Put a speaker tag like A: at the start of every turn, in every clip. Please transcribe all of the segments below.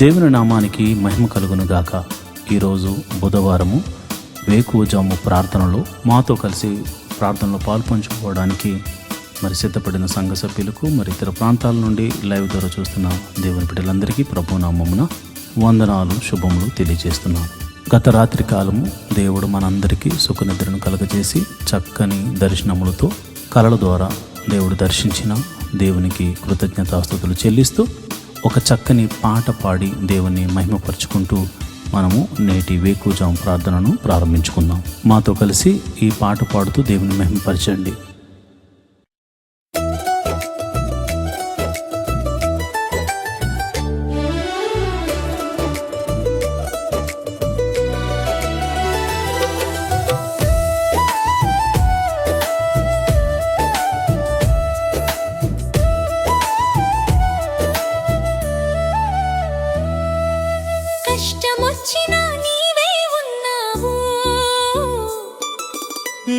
A: దేవుని నామానికి మహిమ కలుగును గాక. ఈరోజు బుధవారము వేకువజాము ప్రార్థనలో మాతో కలిసి ప్రార్థనలో పాల్పంచుకోవడానికి సిద్ధపడిన సంఘ సభ్యులకు ఇతర ప్రాంతాల నుండి లైవ్ ద్వారా చూస్తున్న దేవుని బిడ్డలందరికీ ప్రభు నామమున వందనాలు శుభములు తెలియజేస్తున్నాను. గత రాత్రి కాలము దేవుడు మనందరికీ సుఖనిద్రను కలుగజేసి చక్కని దర్శనములతో కలల ద్వారా దేవుడు దర్శించిన దేవునికి కృతజ్ఞతాస్తుతులు చెల్లిస్తూ ఒక చక్కని పాట పాడి దేవుని మహిమపరుచుకుంటూ మనము నేటి వేకువజాము ప్రార్థనను ప్రారంభించుకుందాం. మాతో కలిసి ఈ పాట పాడుతూ దేవుని మహిమపరచండి.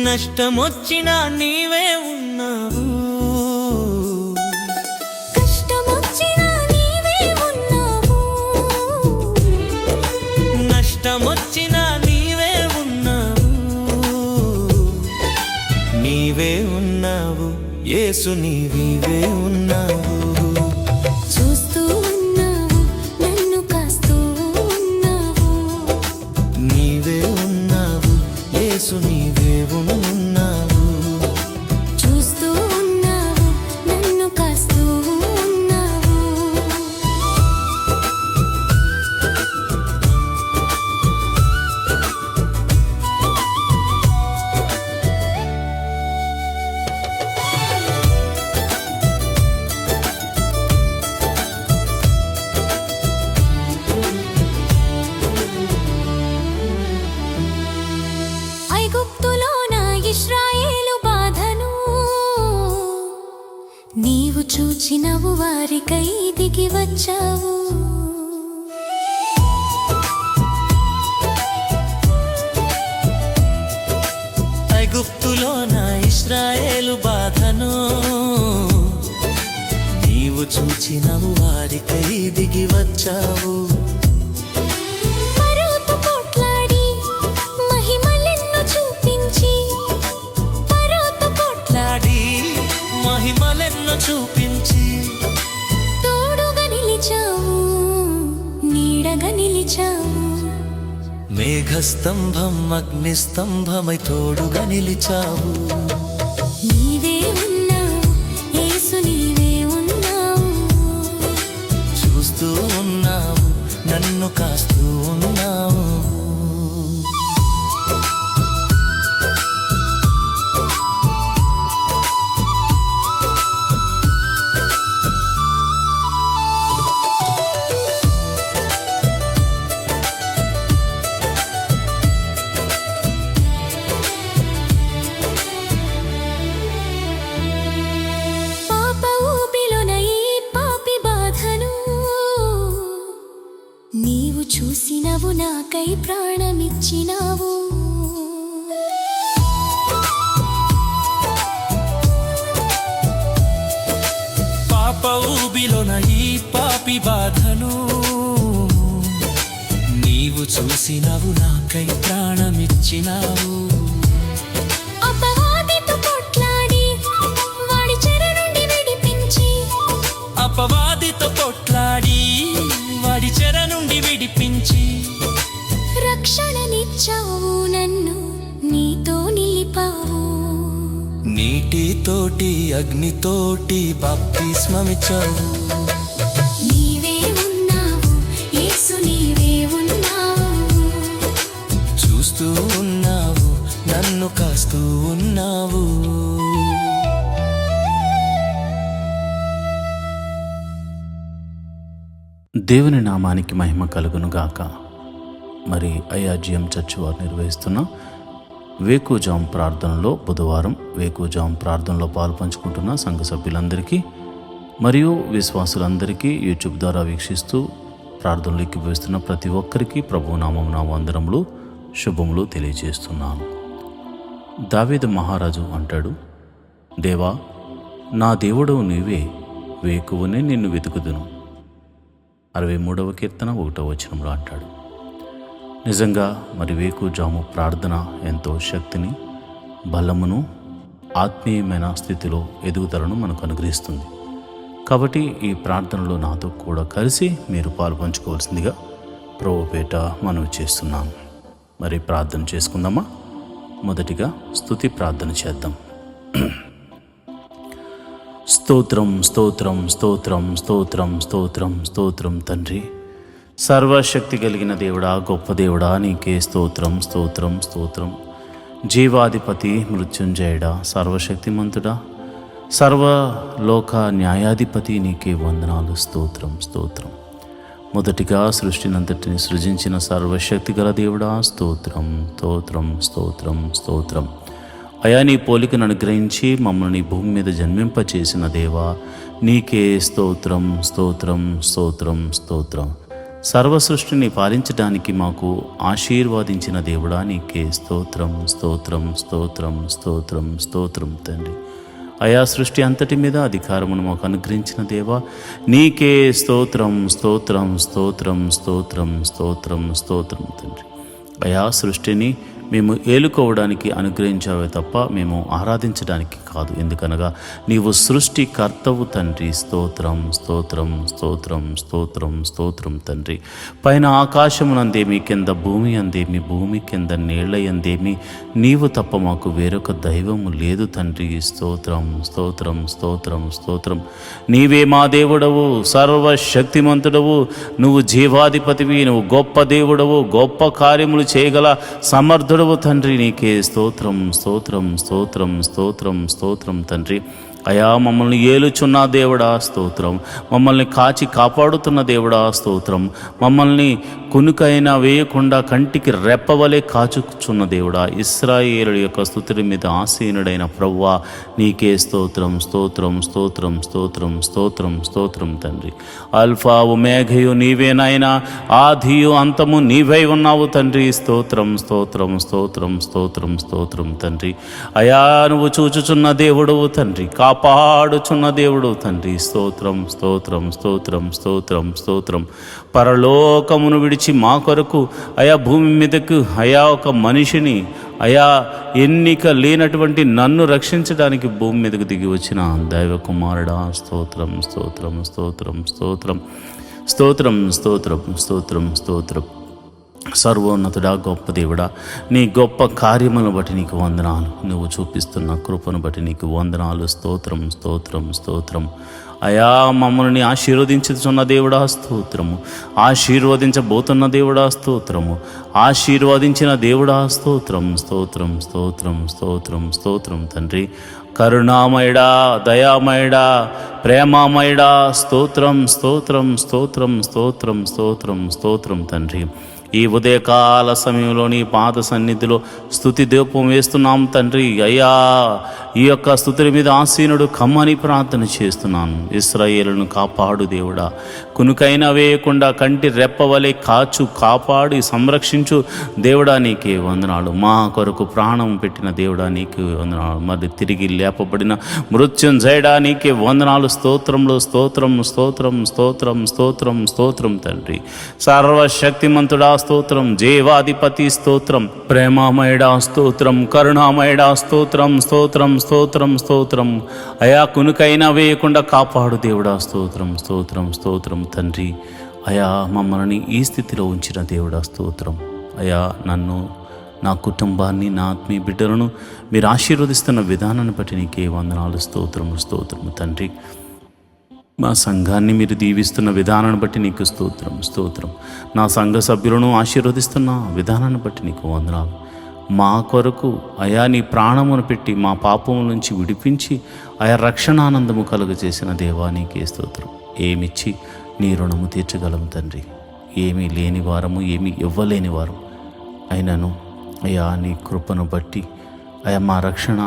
B: నష్టమొచ్చినా నీవే ఉన్నావు,
C: కష్టమొచ్చినా నీవే ఉన్నావు,
B: నష్టమొచ్చినా నీవే ఉన్నావు, నీవే ఉన్నావు యేసు, నీవే ఉన్నావు.
C: చూస్తూ ఉన్నావు నన్ను కాస్తూ ఉన్నావు,
B: నీవే ఉన్నావు యేసు, నీవే ఉన్నావు.
C: చూస్తూ ఉన్నావు నన్ను కాస్తూ ఉన్నావు. ఐగుప్తులో నా ఇశ్రాయేలు బాధను నీవు చూచినవు, వారికై దిగి వచ్చావు.
B: ఐగుప్తులో నా ఇశ్రాయేలు బాధను నీవు చూచినవు, వారికై దిగి వచ్చావు.
C: పరోతో పోట్లాడి మహిమలెన్నో చూపించి, పరోతో
B: లాడి మహిమలెన్నో చూపించి,
C: తోడుగా నిలిచావు, నీడగా నిలిచావు.
B: మేఘస్తంభం అగ్నిస్తంభమై తోడుగా నిలిచావు.
C: నీవే ఉన్నావు యేసు, నీవే ఉన్నావు.
B: చూస్తూ ఉన్నావు నన్ను కాస్తూ ఉన్నావు.
C: పాప ఊబిలోన ఈ పాపి బాధను నీవు చూసినవు, నాకై ప్రాణమిచ్చినావు.
B: పాప ఊబిలోన ఈ పాపి బాధను నీవు చూసినవు, నాకై ప్రాణమిచ్చినావు.
C: అపవాదితో పోట్లాడి వాడి చెర నుండి విడిపించి,
B: అపవాదితో కొట్లాడి వాడి చెర నుండి విడిపించి,
C: రక్షణనిచ్చావు, నన్ను నీతో నిలిపావు.
B: నీటితోటి అగ్నితోటి బాప్తిస్మమిచ్చావు.
C: నీవే ఉన్నావు యేసు, నీవే ఉన్నావు.
B: చూస్తూ ఉన్నావు నన్ను కాస్తూ ఉన్నావు.
A: దేవుని నామానికి మహిమ కలుగును గాక. ఐఆర్జీఎం చర్చ్ వారు నిర్వహిస్తున్న వేకువజాము ప్రార్థనలో బుధవారం వేకువజాము ప్రార్థనలో పాల్పంచుకుంటున్న సంఘ సభ్యులందరికీ మరియు విశ్వాసులందరికీ యూట్యూబ్ ద్వారా వీక్షిస్తూ ప్రార్థనలు ఎక్కివేస్తున్న ప్రతి ఒక్కరికి ప్రభు నామమున వందనములు శుభములు తెలియజేస్తున్నాను. దావీదు మహారాజు అంటాడు, దేవా నా దేవుడవు నీవే, వేకువనే నిన్ను వెతుకుదును. 63వ కీర్తన 1వ వచనంలో అంటాడు. నిజంగా మరి వేకుజాము ప్రార్థన ఎంతో శక్తిని, బలమును, ఆత్మీయమైన స్థితిలో ఎదుగుదలను మనకు అనుగ్రహిస్తుంది. కాబట్టి ఈ ప్రార్థనలో నాతో కూడా కలిసి మీరు పాల్పంచుకోవాల్సిందిగా ప్రభుపేట మనవి చేస్తున్నాను. మరి ప్రార్థన చేసుకుందామా? మొదటిగా స్తుతి ప్రార్థన చేద్దాం. స్తోత్రం స్తోత్రం స్తోత్రం స్తోత్రం స్తోత్రం స్తోత్రం తండ్రి, సర్వశక్తి కలిగిన దేవుడా, గొప్ప దేవుడా, నీకే స్తోత్రం స్తోత్రం స్తోత్రం. జీవాధిపతి, మృత్యుంజయుడా, సర్వశక్తిమంతుడా, సర్వలోక న్యాయాధిపతి, నీకే వందనాలు. స్తోత్రం స్తోత్రం. మొదటిగా సృష్టినంతటిని సృజించిన సర్వశక్తి గల దేవుడా, స్తోత్రం స్తోత్రం స్తోత్రం స్తోత్రం. అయా, నీ పోలికను అనుగ్రహించి మమ్మల్ని భూమి మీద జన్మింపచేసిన దేవా, నీకే స్తోత్రం స్తోత్రం స్తోత్రం స్తోత్రం. సర్వ సృష్టిని పాలించడానికి మాకు ఆశీర్వాదించిన దేవుడా, నీకే స్తోత్రం స్తోత్రం స్తోత్రం స్తోత్రం స్తోత్రం తండ్రి. అయా, సృష్టి అంతటి మీద అధికారమును మాకు అనుగ్రహించిన దేవా, నీకే స్తోత్రం స్తోత్రం స్తోత్రం స్తోత్రం స్తోత్రం స్తోత్రం తండ్రి. అయా, సృష్టిని మేము ఏలుకోవడానికి అనుగ్రహించావే తప్ప మేము ఆరాధించడానికి కాదు. ఎందుకనగా నీవు సృష్టికర్తవు తండ్రి. స్తోత్రం స్తోత్రం స్తోత్రం స్తోత్రం స్తోత్రం తండ్రి. పైన ఆకాశమునందేమి, కింద భూమి అందేమి, భూమి కింద నీళ్ల యందేమి నీవు తప్ప మాకు వేరొక దైవము లేదు తండ్రి. స్తోత్రం స్తోత్రం స్తోత్రం స్తోత్రం. నీవే మా దేవుడవు, సర్వశక్తిమంతుడవు, నువ్వు జీవాధిపతివి, నువ్వు గొప్ప దేవుడవు, గొప్ప కార్యములు చేయగల సమర్థుడవు తండ్రి. నీకే స్తోత్రం స్తోత్రం స్తోత్రం స్తోత్రం స్తోత్రం తండ్రి. అయా, మమ్మల్ని ఏలుచున్న దేవుడా స్తోత్రం, మమ్మల్ని కాచి కాపాడుతున్న దేవుడా స్తోత్రం, మమ్మల్ని కునుకైనా వేయకుండా కంటికి రెప్పవలే కాచుచున్న దేవుడా, ఇశ్రాయేలుల యొక్క స్తుతుల మీద ఆసీనుడైన ప్రభువా, నీకే స్తోత్రం స్తోత్రం స్తోత్రం స్తోత్రం స్తోత్రం స్తోత్రం తండ్రి. అల్ఫా ఒమేఘయు నీవేనాయనా, ఆదియు అంతము నీవై ఉన్నావు తండ్రి. స్తోత్రం స్తోత్రం స్తోత్రం స్తోత్రం స్తోత్రం తండ్రి. అయా, నువ్వు చూచుచున్న దేవుడవు తండ్రి, కాపాడుచున్న దేవుడు తండ్రి. స్తోత్రం స్తోత్రం స్తోత్రం స్తోత్రం స్తోత్రం. పరలోకమును విడిచి మా కొరకు అయా భూమి మీదకు అయా ఒక మనిషిని, అయా ఎన్నిక లేనటువంటి నన్ను రక్షించడానికి భూమి మీదకు దిగి వచ్చిన దైవ కుమారుడా, స్తోత్రం స్తోత్రం స్తోత్రం స్తోత్రం స్తోత్రం స్తోత్రం స్తోత్రం స్తోత్రం. సర్వోన్నతుడా, గొప్ప దేవుడా, నీ గొప్ప కార్యములను బట్టి నీకు వందనాలు. నువ్వు చూపిస్తున్న కృపను బట్టి నీకు వందనాలు. స్తోత్రం స్తోత్రం స్తోత్రం. అయా, మమ్మల్ని ఆశీర్వదించుతున్న దేవుడా స్తోత్రము, ఆశీర్వదించబోతున్న దేవుడా స్తోత్రము, ఆశీర్వదించిన దేవుడా స్తోత్రం స్తోత్రం స్తోత్రం స్తోత్రం స్తోత్రం తండ్రి. కరుణామయుడా, దయామయుడా, ప్రేమామయుడా, స్తోత్రం స్తోత్రం స్తోత్రం స్తోత్రం స్తోత్రం స్తోత్రం తండ్రి. ఈ ఉదయకాల సమయంలో నీ పాద సన్నిధిలో స్తుతి దీపం వేస్తున్నాం తండ్రి. అయ్యా, ఈ యొక్క స్తుతుల మీద ఆసీనుడు కమ్మని ప్రార్థన చేస్తున్నాను. ఇశ్రాయేలును కాపాడు దేవుడా, కునుకైనా వేయకుండా కంటి రెప్పవలే కాపాడి సంరక్షించు దేవుడా, నీకే వందనాలు. మా కొరకు ప్రాణం పెట్టిన దేవుడా, నీకే వందనాలు. మరి తిరిగి లేపబడిన మృత్యుంజయుడా, నీకే వందనాలు. స్తోత్రంలో స్తోత్రం స్తోత్రం స్తోత్రం స్తోత్రం స్తోత్రం తండ్రి. సర్వశక్తిమంతుడా స్తోత్రం, జీవాధిపతి స్తోత్రం, ప్రేమామయుడా స్తోత్రం, కరుణామయుడా స్తోత్రం స్తోత్రం స్తోత్రం స్తోత్రం. అయా, కునుకైనా వేయకుండా కాపాడు దేవుడా, స్తోత్రం స్తోత్రం స్తోత్రం తండ్రి. అయా, మమ్మల్ని ఈ స్థితిలో ఉంచిన దేవుడా స్తోత్రం. అయా, నన్ను, నా కుటుంబాన్ని, నా ఆత్మీయ బిడ్డలను మీరు ఆశీర్వదిస్తున్న విధానాన్ని బట్టి నీకే వందనాలు. స్తోత్రం స్తోత్రం తండ్రి. మా సంఘాన్ని మీరు దీవిస్తున్న విధానాన్ని బట్టి నీకు స్తోత్రం స్తోత్రం. నా సంఘ సభ్యులను ఆశీర్వదిస్తున్న విధానాన్ని బట్టి నీకు వందనాలు. మా కొరకు అయా నీ ప్రాణమును పెట్టి మా పాపము నుంచి విడిపించి ఆయా రక్షణానందము కలుగజేసిన దేవా, నీకే స్తోత్రం. ఏమిచ్చి నీ రుణము తీర్చగలము తండ్రి. ఏమీ లేని వారము, ఏమీ ఇవ్వలేని వారం అయినను అయా నీ కృపను బట్టి అయా మా రక్షణ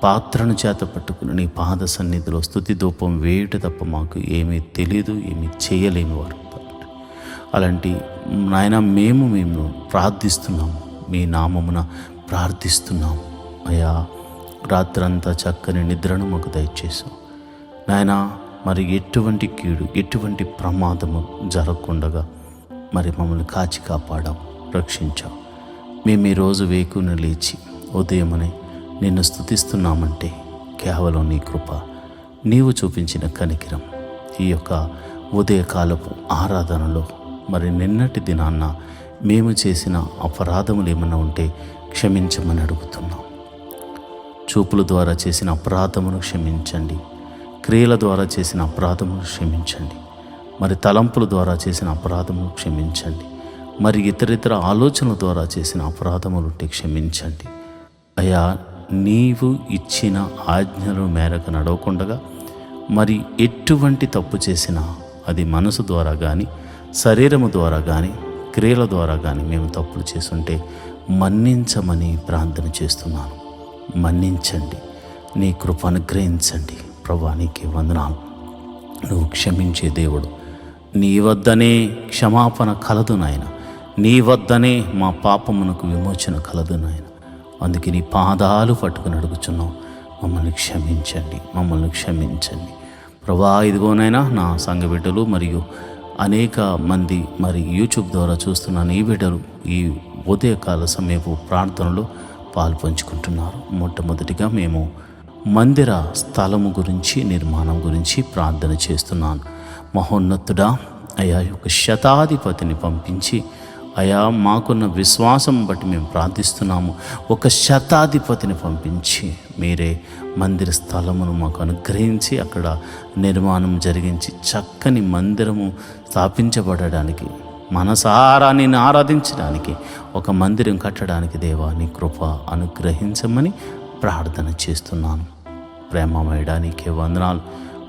A: పాత్రను చేత పట్టుకుని నీ పాద సన్నిధిలో స్తుతి ధూపం వేయుట తప్ప మాకు ఏమీ తెలియదు, ఏమీ చేయలేని వారు. అలాంటి నాయన మేము ప్రార్థిస్తున్నాము, మీ నామమున ప్రార్థిస్తున్నాము. అయ్యా, రాత్రంతా చక్కని నిద్రను మాకు దయచేసాం నాయన. మరి ఎటువంటి కీడు ఎటువంటి ప్రమాదము జరగకుండగా మరి మమ్మల్ని కాచి కాపాడాం, రక్షించాం. మేము ఈరోజు వేకున లేచి ఉదయమనే నిన్ను స్తుతిస్తున్నామంటే కేవలం నీ కృప, నీవు చూపించిన కనికిరం. ఈ యొక్క ఉదయకాలపు ఆరాధనలో మరి నిన్నటి దినాన్న మేము చేసిన అపరాధములు ఏమన్నా ఉంటే క్షమించమని అడుగుతున్నాం. చూపుల ద్వారా చేసిన అపరాధమును క్షమించండి, క్రియల ద్వారా చేసిన అపరాధమును క్షమించండి, మరి తలంపుల ద్వారా చేసిన అపరాధమును క్షమించండి, మరి ఇతరితర ఆలోచనల ద్వారా చేసిన అపరాధములు ఉంటే క్షమించండి. అయ్యా, నీవు ఇచ్చిన ఆజ్ఞల మేరకు నడవకుండగా మరి ఎటువంటి తప్పు చేసినా అది మనసు ద్వారా కానీ శరీరము ద్వారా కానీ క్రియల ద్వారా కానీ మేము తప్పులు చేసుంటే మన్నించమని ప్రార్థన చేస్తున్నాను. మన్నించండి, నీ కృప అనుగ్రహించండి. ప్రభువా, నీకే వందనాలు. నువ్వు క్షమించే దేవుడు. నీ వద్దనే క్షమాపణ కలదు నాయన, నీ వద్దనే మా పాపమునకు విమోచన కలదు నాయన. అందుకే నీ పాదాలు పట్టుకుని అడుగుచున్నాం, మమ్మల్ని క్షమించండి, మమ్మల్ని క్షమించండి. ప్రభువా, ఇదిగోనైనా నా సంఘ బిడ్డలు మరియు అనేక మంది మరి యూట్యూబ్ ద్వారా చూస్తున్న నీ బిడ్డలు ఈ ఉదయకాల సమయపు ప్రార్థనలో పాలు పంచుకుంటున్నారు. మొట్టమొదటిగా మేము మందిర స్థలము గురించి, నిర్మాణం గురించి ప్రార్థన చేస్తున్నాను. మహోన్నతుడా, అయా యొక్క శతాధిపతిని పంపించి, అయా మాకున్న విశ్వాసం బట్టి మేము ప్రార్థిస్తున్నాము. ఒక శతాధిపతిని పంపించి మీరే మందిర స్థలమును మాకు అనుగ్రహించి అక్కడ నిర్మాణం జరిగించి చక్కని మందిరము స్థాపించబడడానికి, మనసారా నిన్ను ఆరాధించడానికి, ఒక మందిరం కట్టడానికి దేవా నీ కృప అనుగ్రహించమని ప్రార్థన చేస్తున్నాను. ప్రేమమయుడా, నీకే వందనాలు.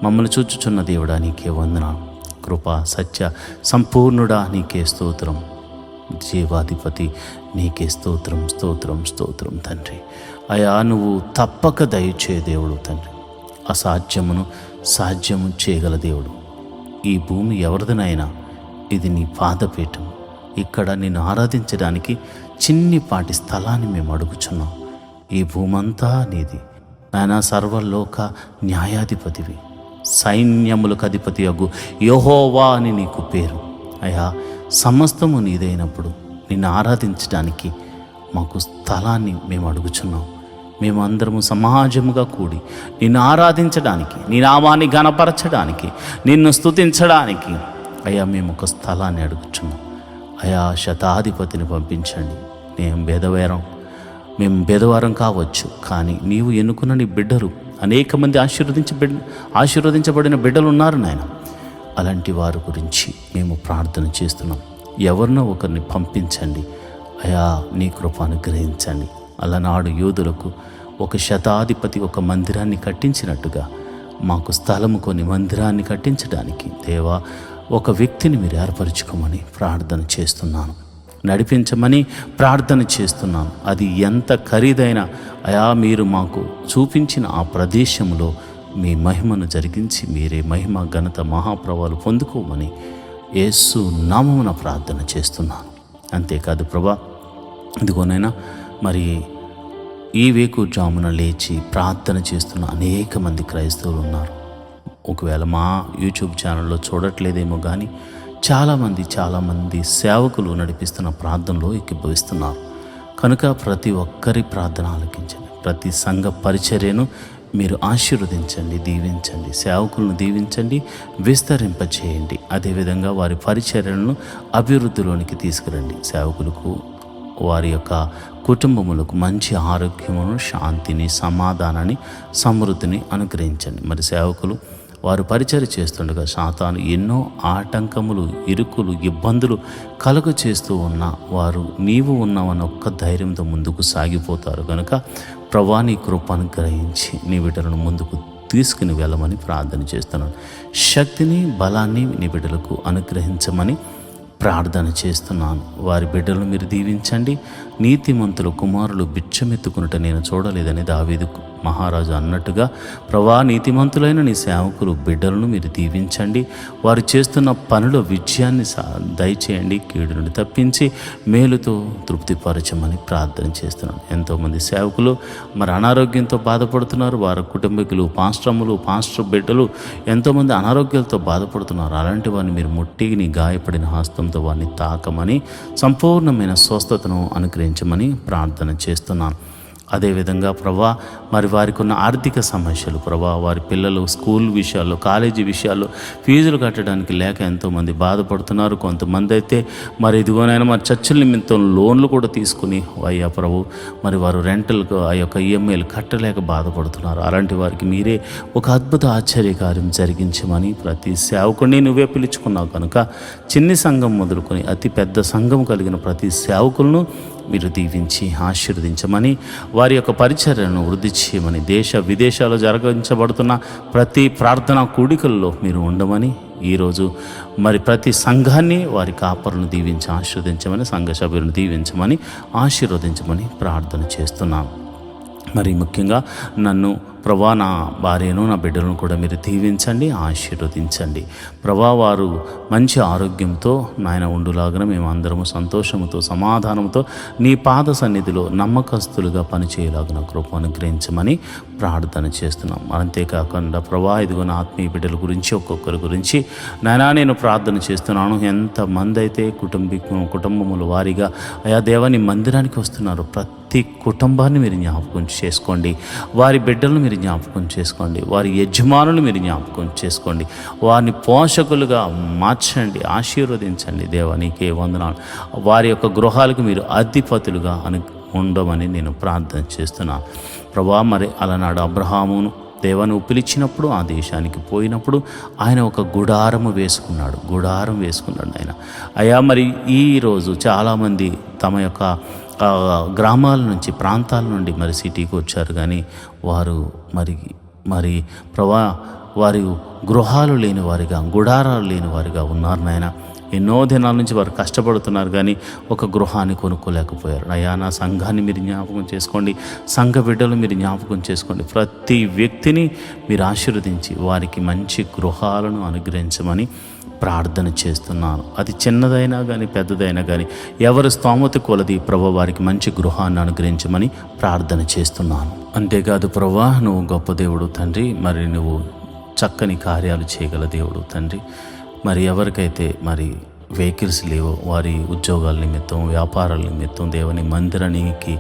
A: మమ్మల్ని చూచుచున్న దేవుడా, నీకే వందనాలు. కృప సత్య సంపూర్ణుడా, నీకే స్తోత్రం. జీవాధిపతి, నీకే స్తోత్రం, స్తోత్రం, స్తోత్రం తండ్రి. అయా, నువ్వు తప్పక దయచే దేవుడు తండ్రి. అసాధ్యమును సాధ్యము చేయగల దేవుడు. ఈ భూమి ఎవరిదనైనా ఇది నీ పాదపీఠం. ఇక్కడ నిన్ను ఆరాధించడానికి చిన్నిపాటి స్థలాన్ని మేము అడుగుచున్నాం. ఈ భూమంతా నీది నాయన. సర్వలోక న్యాయాధిపతివి, సైన్యములకు అధిపతి అగు యెహోవా అని నీకు పేరు. అయా, సమస్తము నీదైనప్పుడు నిన్ను ఆరాధించడానికి మాకు స్థలాన్ని మేము అడుగుచున్నాం. మేము అందరము సమాజముగా కూడి నిన్ను ఆరాధించడానికి, నీ నామాన్ని ఘనపరచడానికి, నిన్ను స్తుతించడానికి అయ్యా మేము ఒక స్థలాన్ని అడుగుచున్నాం. అయా, శతాధిపతిని పంపించండి. మేము భేదవారం కావచ్చు, కానీ నీవు ఎన్నుకున్న నీ బిడ్డలు అనేక మంది ఆశీర్వదించబడిన బిడ్డలు ఉన్నారు నాయన. అలాంటి వారి గురించి మేము ప్రార్థన చేస్తున్నాం. ఎవరినో ఒకరిని పంపించండి అయా, నీ కృప అనుగ్రహించండి. అలనాడు యోధులకు ఒక శతాధిపతి ఒక మందిరాన్ని కట్టించినట్టుగా మాకు స్థలము కొని మందిరాన్ని కట్టించడానికి దేవా ఒక వ్యక్తిని మీరు ఏర్పరచుకోమని ప్రార్థన చేస్తున్నాను. నడిపించమని ప్రార్థన చేస్తున్నాను. అది ఎంత ఖరీదైన అయా, మీరు మాకు చూపించిన ఆ ప్రదేశంలో మీ మహిమను జరిగించి మీరే మహిమ ఘనత మహాప్రభావాలు పొందుకోమని యేసు నామమున ప్రార్థన చేస్తున్నాను. అంతేకాదు ప్రభా, ఇదిగోనైనా మరి ఈ వేకుజామున లేచి ప్రార్థన చేస్తున్న అనేక మంది క్రైస్తవులు ఉన్నారు. ఒకవేళ మా యూట్యూబ్ ఛానల్లో చూడట్లేదేమో కానీ చాలామంది సేవకులు నడిపిస్తున్న ప్రార్థనలో ఎక్కిభవిస్తున్నారు. కనుక ప్రతి ఒక్కరి ప్రార్థన ఆలకించండి. ప్రతి సంఘ పరిచర్యను మీరు ఆశీర్వదించండి, దీవించండి. సేవకులను దీవించండి, విస్తరింపచేయండి. అదేవిధంగా వారి పరిచర్యలను అభివృద్ధిలోనికి తీసుకురండి. సేవకులకు, వారి యొక్క కుటుంబములకు మంచి ఆరోగ్యమును, శాంతిని, సమాధానాన్ని, సమృద్ధిని అనుగ్రహించండి. మరి సేవకులు వారు పరిచర్య చేస్తుండగా సాతాను ఎన్నో ఆటంకములు, ఇరుకులు, ఇబ్బందులు కలుగ చేస్తూ ఉన్న వారు నీవు ఉన్నావన్న ఒక్క ధైర్యంతో ముందుకు సాగిపోతారు. కనుక ప్రభువా, నీ కృప అనుగ్రహించి నీ బిడ్డలను ముందుకు తీసుకుని వెళ్ళమని ప్రార్థన చేస్తున్నాను. శక్తిని, బలాన్ని నీ బిడ్డలకు అనుగ్రహించమని ప్రార్థన చేస్తున్నాను. వారి బిడ్డలను మీరు దీవించండి. నీతిమంతుల కుమారులు బిచ్చమెత్తుకునుట నేను చూడలేదని దావీదు మహారాజు అన్నట్టుగా ప్రభా, నీతిమంతులైన నీ సేవకులు బిడ్డలను మీరు దీవించండి. వారు చేస్తున్న పనుల విజయాన్ని దయచేయండి. కీడు నుండి తప్పించి మేలుతో తృప్తిపరచమని ప్రార్థన చేస్తున్నాను. ఎంతోమంది సేవకులు మరి అనారోగ్యంతో బాధపడుతున్నారు. వారి కుటుంబీకులు, పాస్టర్ బిడ్డలు ఎంతోమంది అనారోగ్యాలతో బాధపడుతున్నారు. అలాంటి వారిని మీరు ముట్టి నీ గాయపడిన హస్తంతో వారిని తాకమని, సంపూర్ణమైన స్వస్థతను అనుగ్రహించమని ప్రార్థన చేస్తున్నాను. అదేవిధంగా ప్రభా, మరి వారికి ఉన్న ఆర్థిక సమస్యలు ప్రభా, వారి పిల్లలు స్కూల్ విషయాల్లో, కాలేజీ విషయాల్లో ఫీజులు కట్టడానికి లేక ఎంతోమంది బాధపడుతున్నారు. కొంతమంది అయితే మరి ఇదిగోనైనా మరి చర్చల నిమిత్తం లోన్లు కూడా తీసుకుని అయ్యా ప్రభు, మరి వారు రెంటల్కు ఆ యొక్క ఈఎంఐలు కట్టలేక బాధపడుతున్నారు. అలాంటి వారికి మీరే ఒక అద్భుత ఆశ్చర్యకార్యం జరిగించమని ప్రతి సేవకుడిని నువ్వే పిలుచుకున్నావు కనుక చిన్ని సంఘం మొదలుకొని అతి పెద్ద సంఘం కలిగిన ప్రతి సేవకులను మీరు దీవించి ఆశీర్వదించమని, వారి యొక్క పరిచర్యను వృద్ధి చేయమని, దేశ విదేశాల్లో జరిగించబడుతున్న ప్రతి ప్రార్థనా కూడికల్లో మీరు ఉండమని, ఈరోజు మరి ప్రతి సంఘాన్ని వారి కాపరులను దీవించి ఆశీర్వదించమని, సంఘ సభ్యులను దీవించమని ఆశీర్వదించమని ప్రార్థన చేస్తున్నాను. మరి ముఖ్యంగా నన్ను ప్రభా, నా భార్యను, నా బిడ్డలను కూడా మీరు దీవించండి, ఆశీర్వదించండి. ప్రభా, వారు మంచి ఆరోగ్యంతో నాయన ఉండులాగా మేము అందరము సంతోషంతో, సమాధానంతో నీ పాద సన్నిధిలో నమ్మకస్తులుగా పనిచేయలాగిన కృప అనుగ్రహించమని ప్రార్థన చేస్తున్నాం. అంతేకాకుండా ప్రభా, ఇదిగో నా ఆత్మీయ బిడ్డల గురించి ఒక్కొక్కరి గురించి నాయనా నేను ప్రార్థన చేస్తున్నాను. ఎంతమంది అయితే కుటుంబముల వారిగా అయా దేవా నీ మందిరానికి వస్తున్నారు, ప్రతి కుటుంబాన్ని మీరు జ్ఞాపకం చేసుకోండి. వారి బిడ్డలను మీరు జ్ఞాపకం చేసుకోండి. వారి యజమానులు మీరు జ్ఞాపకం చేసుకోండి. వారిని పోషకులుగా మార్చండి, ఆశీర్వదించండి. దేవా నీకే వందనాలు. వారి యొక్క గృహాలకు మీరు అధిపతులుగా ఉండమని నేను ప్రార్థన చేస్తున్నాను. ప్రభా, మరి అలనాడు అబ్రహామును దేవాను పిలిచినప్పుడు ఆ దేశానికి పోయినప్పుడు ఆయన ఒక గుడారం వేసుకున్నాడు ఆయన. అయ్యా, మరి ఈరోజు చాలామంది తమ యొక్క గ్రామాల నుంచి, ప్రాంతాల నుండి మరి సిటీకి వచ్చారు, కానీ వారు మరి ప్రభా, వారి గృహాలు లేని వారిగా, గుడారాలు లేని వారిగా ఉన్నారు నాయన. ఎన్నో దినాల నుంచి వారు కష్టపడుతున్నారు, కానీ ఒక గృహాన్ని కొనుక్కోలేకపోయారు. అయ్యా, నా సంఘాన్ని మీరు జ్ఞాపకం చేసుకోండి, సంఘ బిడ్డలు మీరు జ్ఞాపకం చేసుకోండి. ప్రతి వ్యక్తిని మీరు ఆశీర్వదించి వారికి మంచి గృహాలను అనుగ్రహించమని ప్రార్థన చేస్తున్నాను. అది చిన్నదైనా కానీ పెద్దదైనా కానీ ఎవరి స్తోమత కొలది ప్రభు వారికి మంచి గృహాన్ని అనుగ్రహించమని ప్రార్థన చేస్తున్నాను. అంతేకాదు ప్రభా, నువ్వు గొప్ప దేవుడు తండ్రి, మరి నువ్వు చక్కని కార్యాలు చేయగల దేవుడు తండ్రి. మరి ఎవరికైతే మరి వెహికల్స్ లేవో, వారి ఉద్యోగాల నిమిత్తం, వ్యాపారాల నిమిత్తం దేవుని మందిరానికి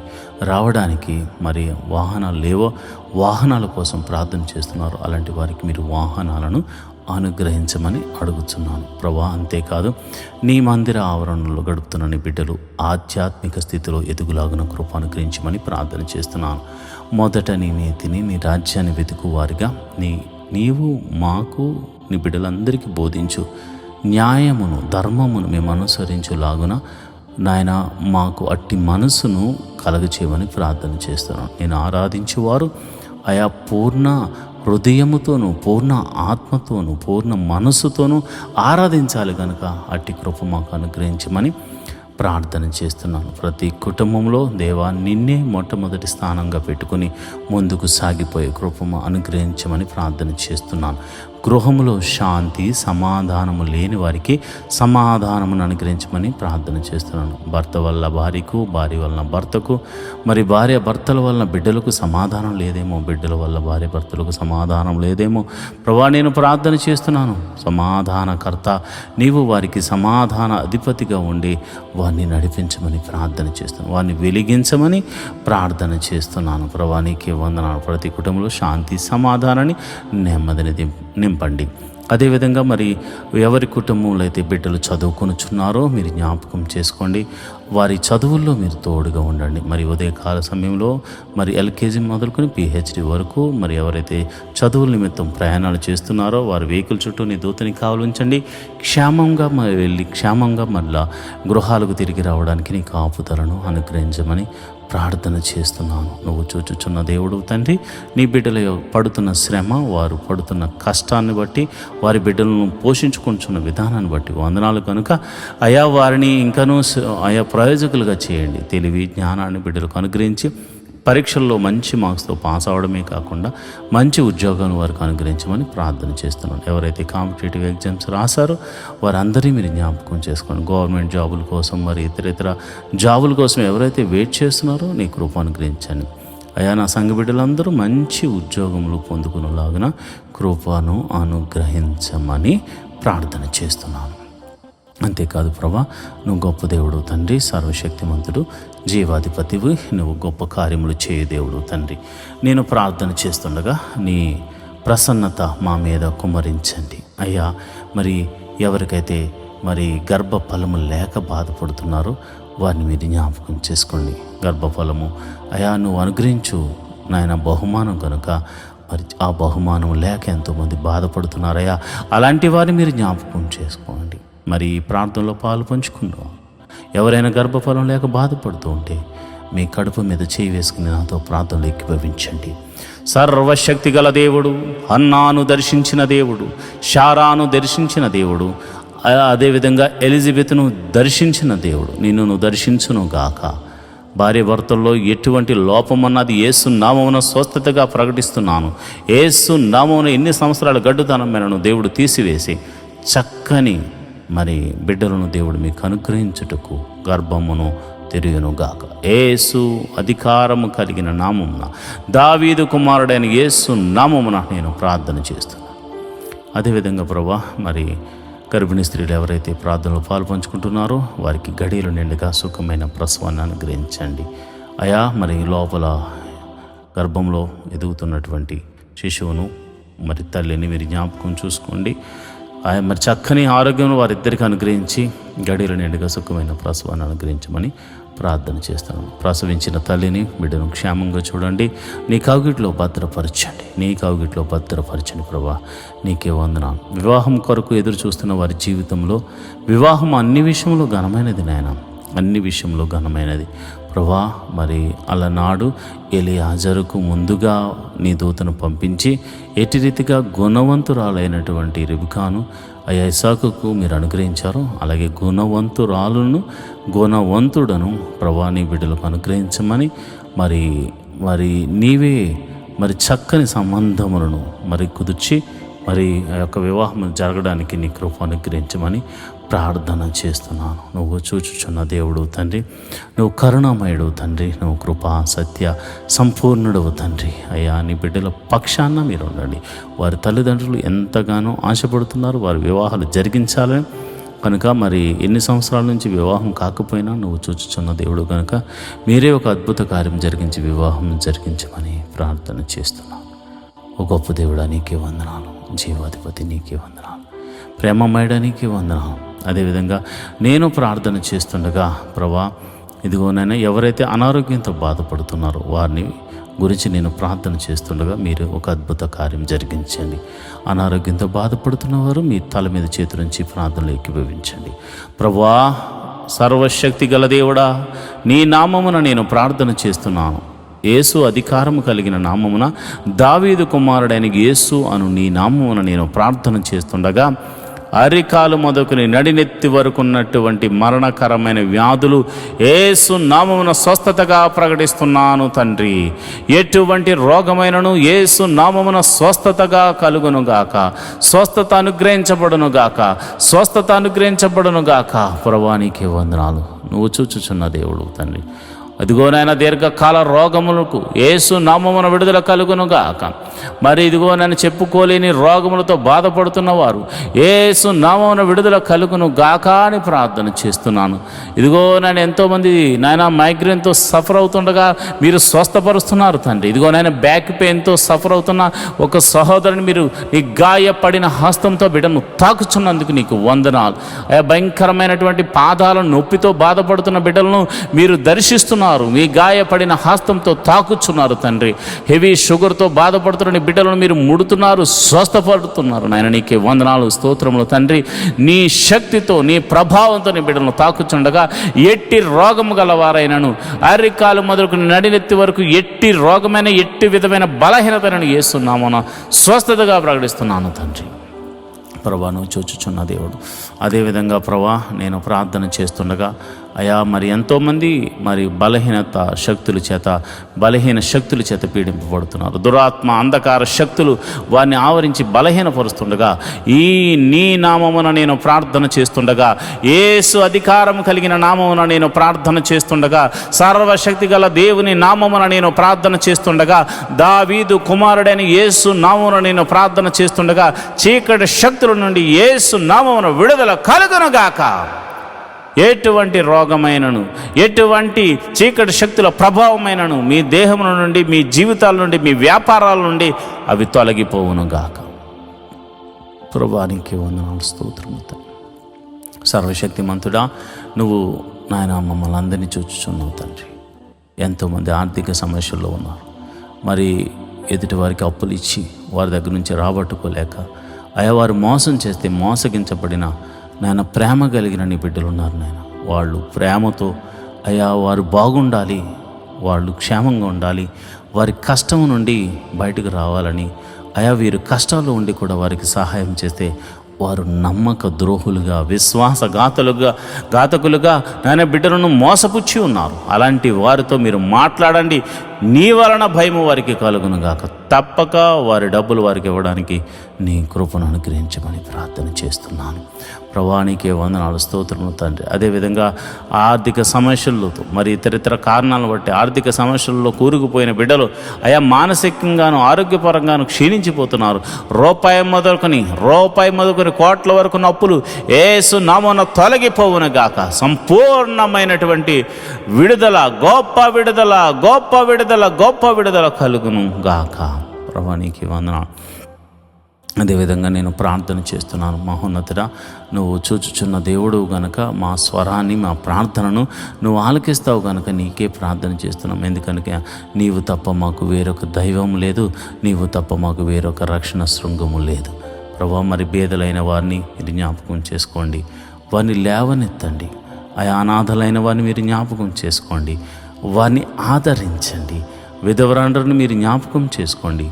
A: రావడానికి మరి వాహనాలు లేవో, వాహనాల కోసం ప్రార్థన చేస్తున్నారు. అలాంటి వారికి మీరు వాహనాలను అనుగ్రహించమని అడుగుతున్నాను ప్రభా. అంతేకాదు నీ మందిర ఆవరణలో గడుపుతున్న నీ బిడ్డలు ఆధ్యాత్మిక స్థితిలో ఎదుగులాగున కృప అనుగ్రహించమని ప్రార్థన చేస్తున్నాను. మొదట నీ నీతిని, నీ రాజ్యాన్ని వెతుకు వారిగా నీవు మాకు, నీ బిడ్డలందరికీ బోధించు. న్యాయమును, ధర్మమును మేము అనుసరించులాగున నాయన మాకు అట్టి మనసును కలగచేయమని ప్రార్థన చేస్తున్నాను. నేను ఆరాధించువారు ఆయా పూర్ణ హృదయముతోనూ, పూర్ణ ఆత్మతోనూ, పూర్ణ మనస్సుతోనూ ఆరాధించాలి కనుక అట్టి కృప మాకు అనుగ్రహించమని ప్రార్థన చేస్తున్నాను. ప్రతి కుటుంబంలో దేవా నిన్నే మొట్టమొదటి స్థానంగా పెట్టుకుని ముందుకు సాగిపోయే కృపము అనుగ్రహించమని ప్రార్థన చేస్తున్నాను. గృహములో శాంతి సమాధానము లేని వారికి సమాధానమును అనుగ్రహించమని ప్రార్థన చేస్తున్నాను. భర్త వల్ల భార్యకు, భార్య వలన భర్తకు, మరి భార్య భర్తల వలన బిడ్డలకు సమాధానం లేదేమో, బిడ్డల వల్ల భార్య భర్తలకు సమాధానం లేదేమో. ప్రభా, నేను ప్రార్థన చేస్తున్నాను. సమాధానకర్త నీవు వారికి సమాధాన అధిపతిగా ఉండి వారిని నడిపించమని ప్రార్థన చేస్తున్నాను. వారిని వెలిగించమని ప్రార్థన చేస్తున్నాను. ప్రభా, నీకే వందనాలు. ప్రతి కుటుంబంలో శాంతి సమాధానాన్ని, నెమ్మదిని నింపండి. అదేవిధంగా మరి ఎవరి కుటుంబంలో అయితే బిడ్డలు చదువుకొనుచున్నారో మీరు జ్ఞాపకం చేసుకోండి. వారి చదువుల్లో మీరు తోడుగా ఉండండి. మరి ఉదయకాల సమయంలో మరి ఎల్కేజీ మొదలుకొని పిహెచ్డి వరకు మరి ఎవరైతే చదువుల నిమిత్తం ప్రయాణాలు చేస్తున్నారో వారి వెహికల్ చుట్టూ నీ దూతని కావలించండి. క్షేమంగా మరి వెళ్ళి క్షేమంగా మళ్ళా గృహాలకు తిరిగి రావడానికి నీ కాపుదలను అనుగ్రహించమని ప్రార్థన చేస్తున్నాను. నువ్వు చూచుచున్న దేవుడు తండ్రి, నీ బిడ్డల పడుతున్న శ్రమ, వారు పడుతున్న కష్టాన్ని బట్టి, వారి బిడ్డలను పోషించుకుంటున్న విధానాన్ని బట్టి వందనాలు కనుక అయా వారిని ఇంకనూ ఆయా ప్రయోజకులుగా చేయండి. తెలివి జ్ఞానాన్ని బిడ్డలకు అనుగ్రహించి పరీక్షల్లో మంచి మార్క్స్తో పాస్ అవడమే కాకుండా మంచి ఉద్యోగాన్ని వారికి అనుగ్రహించమని ప్రార్థన చేస్తున్నాను. ఎవరైతే కాంపిటేటివ్ ఎగ్జామ్స్ రాశారో వారందరినీ మీరు జ్ఞాపకం చేసుకోండి. గవర్నమెంట్ జాబుల కోసం మరి ఇతర జాబుల కోసం ఎవరైతే వెయిట్ చేస్తున్నారో నీ కృప అనుగ్రహించండి. అయా నా సంఘ బిడ్డలందరూ మంచి ఉద్యోగములు పొందుకునేలాగున కృపను అనుగ్రహించమని ప్రార్థన చేస్తున్నాను. అంతేకాదు ప్రభా, నువ్వు గొప్ప దేవుడు తండ్రి, సర్వశక్తిమంతుడు, జీవాధిపతివి, నువ్వు గొప్ప కార్యములు చేయ దేవుడు తండ్రి. నేను ప్రార్థన చేస్తుండగా నీ ప్రసన్నత మా మీద కుమ్మరించండి అయ్యా. మరి ఎవరికైతే మరి గర్భఫలము లేక బాధపడుతున్నారో వారిని మీరు జ్ఞాపకం చేసుకోండి. గర్భఫలము అయా నువ్వు అనుగ్రహించు నాయన బహుమానం కనుక మరి ఆ బహుమానం లేక ఎంతోమంది బాధపడుతున్నారయ్యా. అలాంటి వారిని మీరు జ్ఞాపకం చేసుకోండి. మరి ఈ ప్రార్థనలో పాలు పంచుకుందాం. ఎవరైనా గర్భఫలం లేక బాధపడుతూ ఉంటే మీ కడుపు మీద చేయి వేసుకుని నాతో ప్రార్థనలు ఏకీభవించండి. సర్వశక్తి గల దేవుడు, హన్నాను దర్శించిన దేవుడు, శారాను దర్శించిన దేవుడు, అదేవిధంగా ఎలిజబెత్ను దర్శించిన దేవుడు నిన్ను దర్శించును గాక. భార్య భర్తల్లో ఎటువంటి లోపమన్నది యేసు నామమున స్వస్థతగా ప్రకటిస్తున్నాను. యేసు నామమున ఎన్ని సంవత్సరాల గడ్డుతనమైనను దేవుడు తీసివేసి చక్కని మరి బిడ్డలను దేవుడు మీకు అనుగ్రహించుటకు గర్భమును తెరుగునుగాక. యేసు అధికారము కలిగిన నామమున, దావీదు కుమారుడైన యేసు నామమున నేను ప్రార్థన చేస్తున్నాను. అదేవిధంగా ప్రభా, మరి గర్భిణీ స్త్రీలు ఎవరైతే ప్రార్థనలో పాల్పంచుకుంటున్నారో వారికి గడియలు నిండుగా సుఖమైన ప్రసవాన్ని అనుగ్రహించండి అయా. మరి లోపల గర్భంలో ఎదుగుతున్నటువంటి శిశువును మరి తల్లిని మీరు జ్ఞాపకం చూసుకోండి. మరి చక్కని ఆరోగ్యం వారిద్దరికి అనుగ్రహించి గడియలు నిండుగా సుఖమైన ప్రసవాన్ని అనుగ్రహించమని ప్రార్థన చేస్తున్నాను. ప్రసవించిన తల్లిని బిడ్డను క్షేమంగా చూడండి. నీ కౌగిట్లో భద్రపరచండి ప్రభా. నీకే వందనాలు. వివాహం కొరకు ఎదురు చూస్తున్న వారి జీవితంలో వివాహం అన్ని విషయంలో ఘనమైనది నాయన, అన్ని విషయంలో ఘనమైనది ప్రభా. మరి అలనాడు ఎలియాజరుకు ముందుగా నీ దూతను పంపించి ఎట్టి రీతిగా గుణవంతురాలైనటువంటి రిబికాను అయ్యా ఇస్సాకుకు మీరు అనుగ్రహించారు, అలాగే గుణవంతుడను ప్రభా నీ బిడ్డలకు అనుగ్రహించమని మరి నీవే మరి చక్కని సంబంధములను మరి కుదిర్చి మరి ఆ యొక్క వివాహం జరగడానికి నీ కృప అనుగ్రహించమని ప్రార్థన చేస్తున్నాను. నువ్వు చూచుచున్న దేవుడు తండ్రి, నువ్వు కరుణామయుడు తండ్రి, నువ్వు కృపా సత్య సంపూర్ణుడవు తండ్రి. అయ్యా నీ బిడ్డల పక్షాన మీరు ఉండండి. వారి తల్లిదండ్రులు ఎంతగానో ఆశపడుతున్నారు వారి వివాహాలు జరిగించాలని కనుక మరి ఎన్ని సంవత్సరాల నుంచి వివాహం కాకపోయినా నువ్వు చూచుచున్న దేవుడు కనుక మీరే ఒక అద్భుత కార్యం జరిగించి వివాహం జరిగించమని ప్రార్థన చేస్తున్నాను. ఓ గొప్ప దేవుడా నీకే వందనాలు, జీవాధిపతి నీకే వందనాలు, ప్రేమమయుడా నీకే వందనాలు. అదేవిధంగా నేను ప్రార్థన చేస్తుండగా ప్రభా ఇదిగోనైనా ఎవరైతే అనారోగ్యంతో బాధపడుతున్నారో వారిని గురించి నేను ప్రార్థన చేస్తుండగా మీరు ఒక అద్భుత కార్యం జరిగించండి. అనారోగ్యంతో బాధపడుతున్న వారు మీ తల మీద చేతులుంచి ప్రార్థనలు ఏకీభవించండి. ప్రభువా సర్వశక్తి గల దేవుడా, నీ నామమున నేను ప్రార్థన చేస్తున్నాను. యేసు అధికారము కలిగిన నామమున, దావీదు కుమారుడైన యేసు అను నీ నామమున నేను ప్రార్థన చేస్తుండగా అరికాలు మొదలుకొని నడినెత్తి వరకు ఉన్నటువంటి మరణకరమైన వ్యాధులు యేసు నామమున స్వస్థతగా ప్రకటిస్తున్నాను తండ్రి. ఎటువంటి రోగమైనను యేసు నామమున స్వస్థతగా కలుగునుగాక, స్వస్థత అనుగ్రహించబడునుగాక. ప్రభువానికి వందనాలు. నువ్వు చూచుచున్న దేవుడు తండ్రి. అదిగోనైనా దీర్ఘకాల రోగములకు యేసు నామమున విడుదల కలుగునుగాక. మరి ఇదిగో నన్ను చెప్పుకోలేని రోగములతో బాధపడుతున్న వారు యేసు నామమున విడుదల కలుగును గాక అని ప్రార్థన చేస్తున్నాను. ఇదిగో నేను ఎంతోమంది నాయన మైగ్రేన్తో సఫర్ అవుతుండగా మీరు స్వస్థపరుస్తున్నారు తండ్రి. ఇదిగో నాయన బ్యాక్ పెయిన్తో సఫర్ అవుతున్న ఒక సహోదరుని మీరు నీ గాయపడిన హస్తంతో బిడ్డను తాకుచున్నందుకు నీకు వందనాలు. భయంకరమైనటువంటి పాదాల నొప్పితో బాధపడుతున్న బిడ్డలను మీరు దర్శిస్తున్నారు, మీ గాయపడిన హస్తంతో తాకుచున్నారు తండ్రి. హెవీ షుగర్తో బాధపడుతున్న బిడ్డలను మీరు ముడుతున్నారు, స్వస్థపడుతున్నారు నాయన. నీకే వందనాలు, స్తోత్రములు తండ్రి. నీ శక్తితో నీ ప్రభావంతో నీ బిడ్డలను తాకుచుండగా ఎట్టి రోగము గలవారైనను అరికాలు మొదలుకు నడినెత్తి వరకు ఎట్టి రోగమైన ఎట్టి విధమైన బలహీనతను యేసునామమున స్వస్థతగా ప్రకటిస్తున్నాను తండ్రి. ప్రభా నువ్వు చూచుచున్న దేవుడు. అదేవిధంగా ప్రభా నేను ప్రార్థన చేస్తుండగా అయా మరి ఎంతోమంది మరి బలహీన శక్తుల చేత పీడింపబడుతున్నారు. దురాత్మ అంధకార శక్తులు వారిని ఆవరించి బలహీనపరుస్తుండగా ఈ నీ నామమున నేను ప్రార్థన చేస్తుండగా, యేసు అధికారం కలిగిన నామమున నేను ప్రార్థన చేస్తుండగా, సర్వశక్తి గల దేవుని నామమున నేను ప్రార్థన చేస్తుండగా, దావీదు కుమారుడైన యేసు నామమున నేను ప్రార్థన చేస్తుండగా చీకటి శక్తుల నుండి యేసు నామమున విడుదల కలుగునుగాక. ఎటువంటి రోగమైనను ఎటువంటి చీకటి శక్తుల ప్రభావమైనను మీ దేహముల నుండి, మీ జీవితాల నుండి, మీ వ్యాపారాల నుండి అవి తొలగిపోవును గాక. ప్రభువానికి వందనాలు, స్తోత్రము. సర్వశక్తిమంతుడా నువ్వు నాయన మమ్మల్ని అందరినీ చూచుచున్నావు తండ్రి. ఎంతోమంది ఆర్థిక సమస్యల్లో ఉన్నారు. మరి ఎదుటి వారికి అప్పులు ఇచ్చి వారి దగ్గర నుంచి రాబట్టుకోలేక అయా వారు మోసం చేస్తే మోసగించబడిన నాయన ప్రేమ కలిగిన నీ బిడ్డలు ఉన్నారు నాయన. వాళ్ళు ప్రేమతో అయ్యా వారు బాగుండాలి, వాళ్ళు క్షేమంగా ఉండాలి, వారి కష్టం నుండి బయటకు రావాలని అయా వీరు కష్టాల్లో ఉండి కూడా వారికి సహాయం చేస్తే వారు నమ్మక ద్రోహులుగా, ఘాతకులుగా నాయన బిడ్డలను మోసపుచ్చి ఉన్నారు. అలాంటి వారితో మీరు మాట్లాడండి. నీ వలన భయము వారికి కలుగును గాక. తప్పక వారి డబ్బులు వారికి ఇవ్వడానికి నీ కృపను అనుగ్రహించమని ప్రార్థన చేస్తున్నాను. ప్రభువానికి వందనాలు, స్తోత్రములు తండ్రి. అదేవిధంగా ఆర్థిక సమస్యలతో మరి ఇతరితర కారణాలను బట్టి ఆర్థిక సమస్యల్లో కూరుకుపోయిన బిడ్డలు అయా మానసికంగాను ఆరోగ్యపరంగాను క్షీణించిపోతున్నారు. రూపాయి మొదలుకొని కోట్ల వరకు అప్పులు యేసు నామమున తొలగిపోవును గాక. సంపూర్ణమైనటువంటి విడుదల, గొప్ప విడుదల కలుగును గాక. ప్రభువానికి వందనాలు. అదేవిధంగా నేను ప్రార్థన చేస్తున్నాను. మహోన్నతుడా నువ్వు చూచుచున్న దేవుడు గనక మా స్వరాన్ని, మా ప్రార్థనను నువ్వు ఆలకిస్తావు గనక నీకే ప్రార్థన చేస్తున్నాం. ఎందుకనక నీవు తప్ప మాకు వేరొక దైవం లేదు, నీవు తప్ప మాకు వేరొక రక్షణ శృంగము లేదు. ప్రభా మరి బేదలైన వారిని మీరు జ్ఞాపకం చేసుకోండి, వారిని లేవనెత్తండి. అనాథలైన వారిని మీరు జ్ఞాపకం చేసుకోండి, వారిని ఆదరించండి. విధవరాండ్రను మీరు జ్ఞాపకం చేసుకోండి,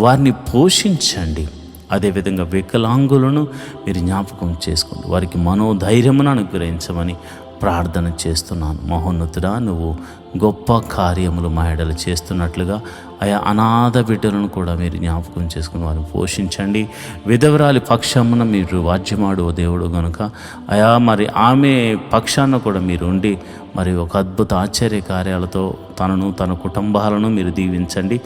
A: వారిని పోషించండి. అదేవిధంగా వికలాంగులను మీరు జ్ఞాపకం చేసుకోండి, వారికి మనోధైర్యమును అనుగ్రహించమని ప్రార్థన చేస్తున్నాను. మహోన్నతుడా నువ్వు గొప్ప కార్యములు మా ఎడల చేస్తున్నట్లుగా అనాథ బిడ్డలను కూడా మీరు జ్ఞాపకం చేసుకుని వారిని పోషించండి. విధవరాలి పక్షమున మీరు వాద్యమాడు దేవుడు గనుక మరి ఆమె పక్షాన కూడా మీరు ఉండి మరి ఒక అద్భుత ఆశ్చర్య కార్యాలతో తనను, తన కుటుంబాలను మీరు దీవించండి,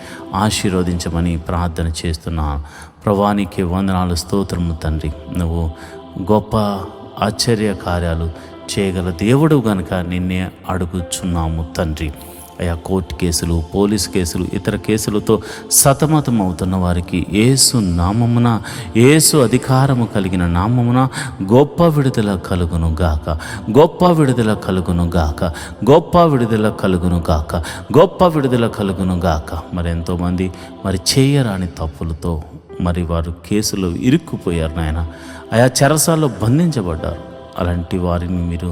A: ఆశీర్వదించమని ప్రార్థన చేస్తున్నాను. ప్రభువానికి వందనాలు, స్తోత్రము తండ్రి. నువ్వు గొప్ప ఆశ్చర్య కార్యాలు చేయగల దేవుడు గనుక నిన్నే అడుగుచున్నాము తండ్రి. కోర్టు కేసులు, పోలీస్ కేసులు, ఇతర కేసులతో సతమతం అవుతున్న వారికి యేసు నామమున, యేసు అధికారము కలిగిన నామమున గొప్ప విడుదల కలుగును గాక, గొప్ప విడుదల కలుగును గాక, గొప్ప విడుదల కలుగును గాక, గొప్ప విడుదల కలుగును గాక. మరి ఎంతోమంది మరి చేయరాని తప్పులతో మరి వారు కేసులో ఇరుక్కుపోయారు నాయన. చెరసాల్లో బంధించబడ్డారు. అలాంటి వారిని మీరు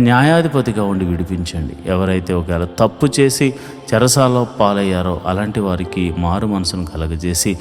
A: న్యాయాధిపతిగా ఉండి విడిపించండి. ఎవరైతే ఒకవేళ తప్పు చేసి చెరసాలలో పాలయ్యారో అలాంటి వారికి మారు మనసును కలగజేసి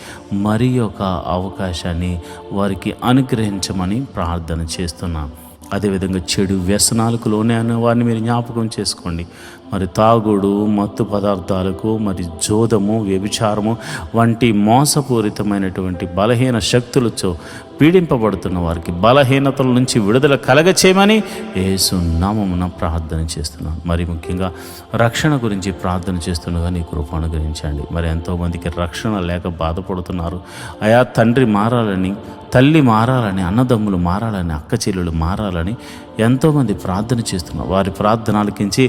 A: మరి ఒక అవకాశాన్ని వారికి అనుగ్రహించమని ప్రార్థన చేస్తున్నాను. అదేవిధంగా చెడు వ్యసనాలకు లోనే అనే వారిని మీరు జ్ఞాపకం చేసుకోండి. మరి తాగుడు, మత్తు పదార్థాలకు, మరి జోదము, వ్యభిచారము వంటి మోసపూరితమైనటువంటి బలహీన శక్తులతో పీడింపబడుతున్న వారికి బలహీనతల నుంచి విడుదల కలగచేయమని యేసు నామమున ప్రార్థన చేస్తున్నాను. మరి ముఖ్యంగా రక్షణ గురించి ప్రార్థన చేస్తుండగా నీ కృప అనుగ్రహించండి. మరి ఎంతోమందికి రక్షణ లేక బాధపడుతున్నారు. అయా తండ్రి మారాలని, తల్లి మారాలని, అన్నదమ్ములు మారాలని, అక్క చెల్లెలు మారాలని ఎంతోమంది ప్రార్థన చేస్తున్నారు. వారి ప్రార్థన ఆలకించి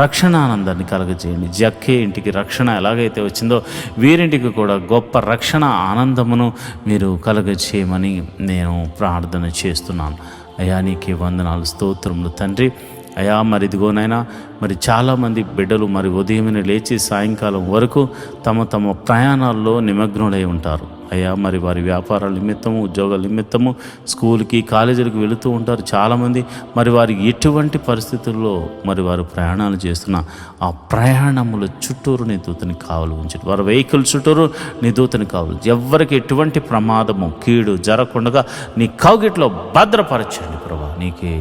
A: రక్షణ ఆనందాన్ని కలగజేయండి. జక్కే ఇంటికి రక్షణ ఎలాగైతే వచ్చిందో వీరింటికి కూడా గొప్ప రక్షణ ఆనందమును మీరు కలగజేయమని నేను ప్రార్థన చేస్తున్నాను. అయా నీకే వందనాలు, స్తోత్రములు తండ్రి. అయా మరి ఇదిగోనైనా మరి చాలామంది బిడ్డలు మరి ఉదయమే లేచి సాయంకాలం వరకు తమ తమ ప్రయాణాల్లో నిమగ్నులై ఉంటారు. అయ్యా మరి వారి వ్యాపారాల నిమిత్తము, ఉద్యోగాల నిమిత్తము స్కూల్కి, కాలేజీలకు వెళుతూ ఉంటారు చాలామంది. మరి వారి ఎటువంటి పరిస్థితుల్లో మరి వారు ప్రయాణాలు చేస్తున్న ఆ ప్రయాణముల చుట్టూరు నీ దూతని కావలి ఉంచండి. వారి వెహికల్ చుట్టూరు నీ దూతని కావలి, ఎవరికి ఎటువంటి ప్రమాదము, కీడు జరగకుండా నీ కౌగిట్లో భద్రపరచండి ప్రభా. నీకే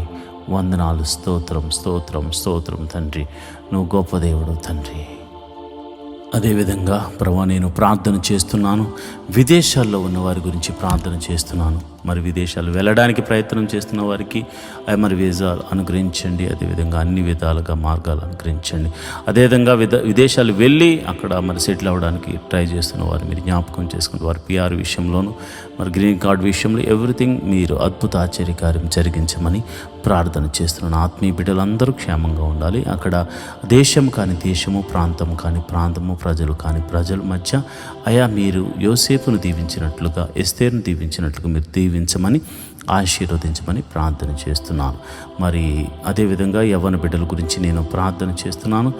A: వందనాలు, స్తోత్రం స్తోత్రం స్తోత్రం తండ్రి. నువ్వు గొప్ప దేవుడు తండ్రి. అదేవిధంగా ప్రభా నేను ప్రార్థన చేస్తున్నాను, విదేశాల్లో ఉన్న వారి గురించి ప్రార్థన చేస్తున్నాను. మరి విదేశాలు వెళ్ళడానికి ప్రయత్నం చేస్తున్న వారికి మరి వీసాలు అనుగ్రహించండి. అదేవిధంగా అన్ని విధాలుగా మార్గాలు అనుగ్రహించండి. అదేవిధంగా విదేశాలు వెళ్ళి అక్కడ మరి సెటిల్ అవ్వడానికి ట్రై చేస్తున్న వారు మీరు జ్ఞాపకం చేసుకుని వారి PR విషయంలోను, మరి గ్రీన్ కార్డ్ విషయంలో ఎవ్రీథింగ్ మీరు అద్భుత ఆశ్చర్యకార్యం జరిగించమని ప్రార్థన చేస్తున్నాను. ఆత్మీయ బిడ్డలందరూ క్షేమంగా ఉండాలి. అక్కడ దేశం కాని దేశము, ప్రాంతం కాని ప్రాంతము, ప్రజలు కాని ప్రజల మధ్య అయా మీరు యోసేపును దీవించినట్లుగా, ఎస్తేరును దీవించినట్లుగా మీరు దీవించమని, ఆశీర్వదించమని ప్రార్థన చేస్తున్నాను. మరి అదేవిధంగా యవ్వన బిడ్డల గురించి నేను ప్రార్థన చేస్తున్నాను.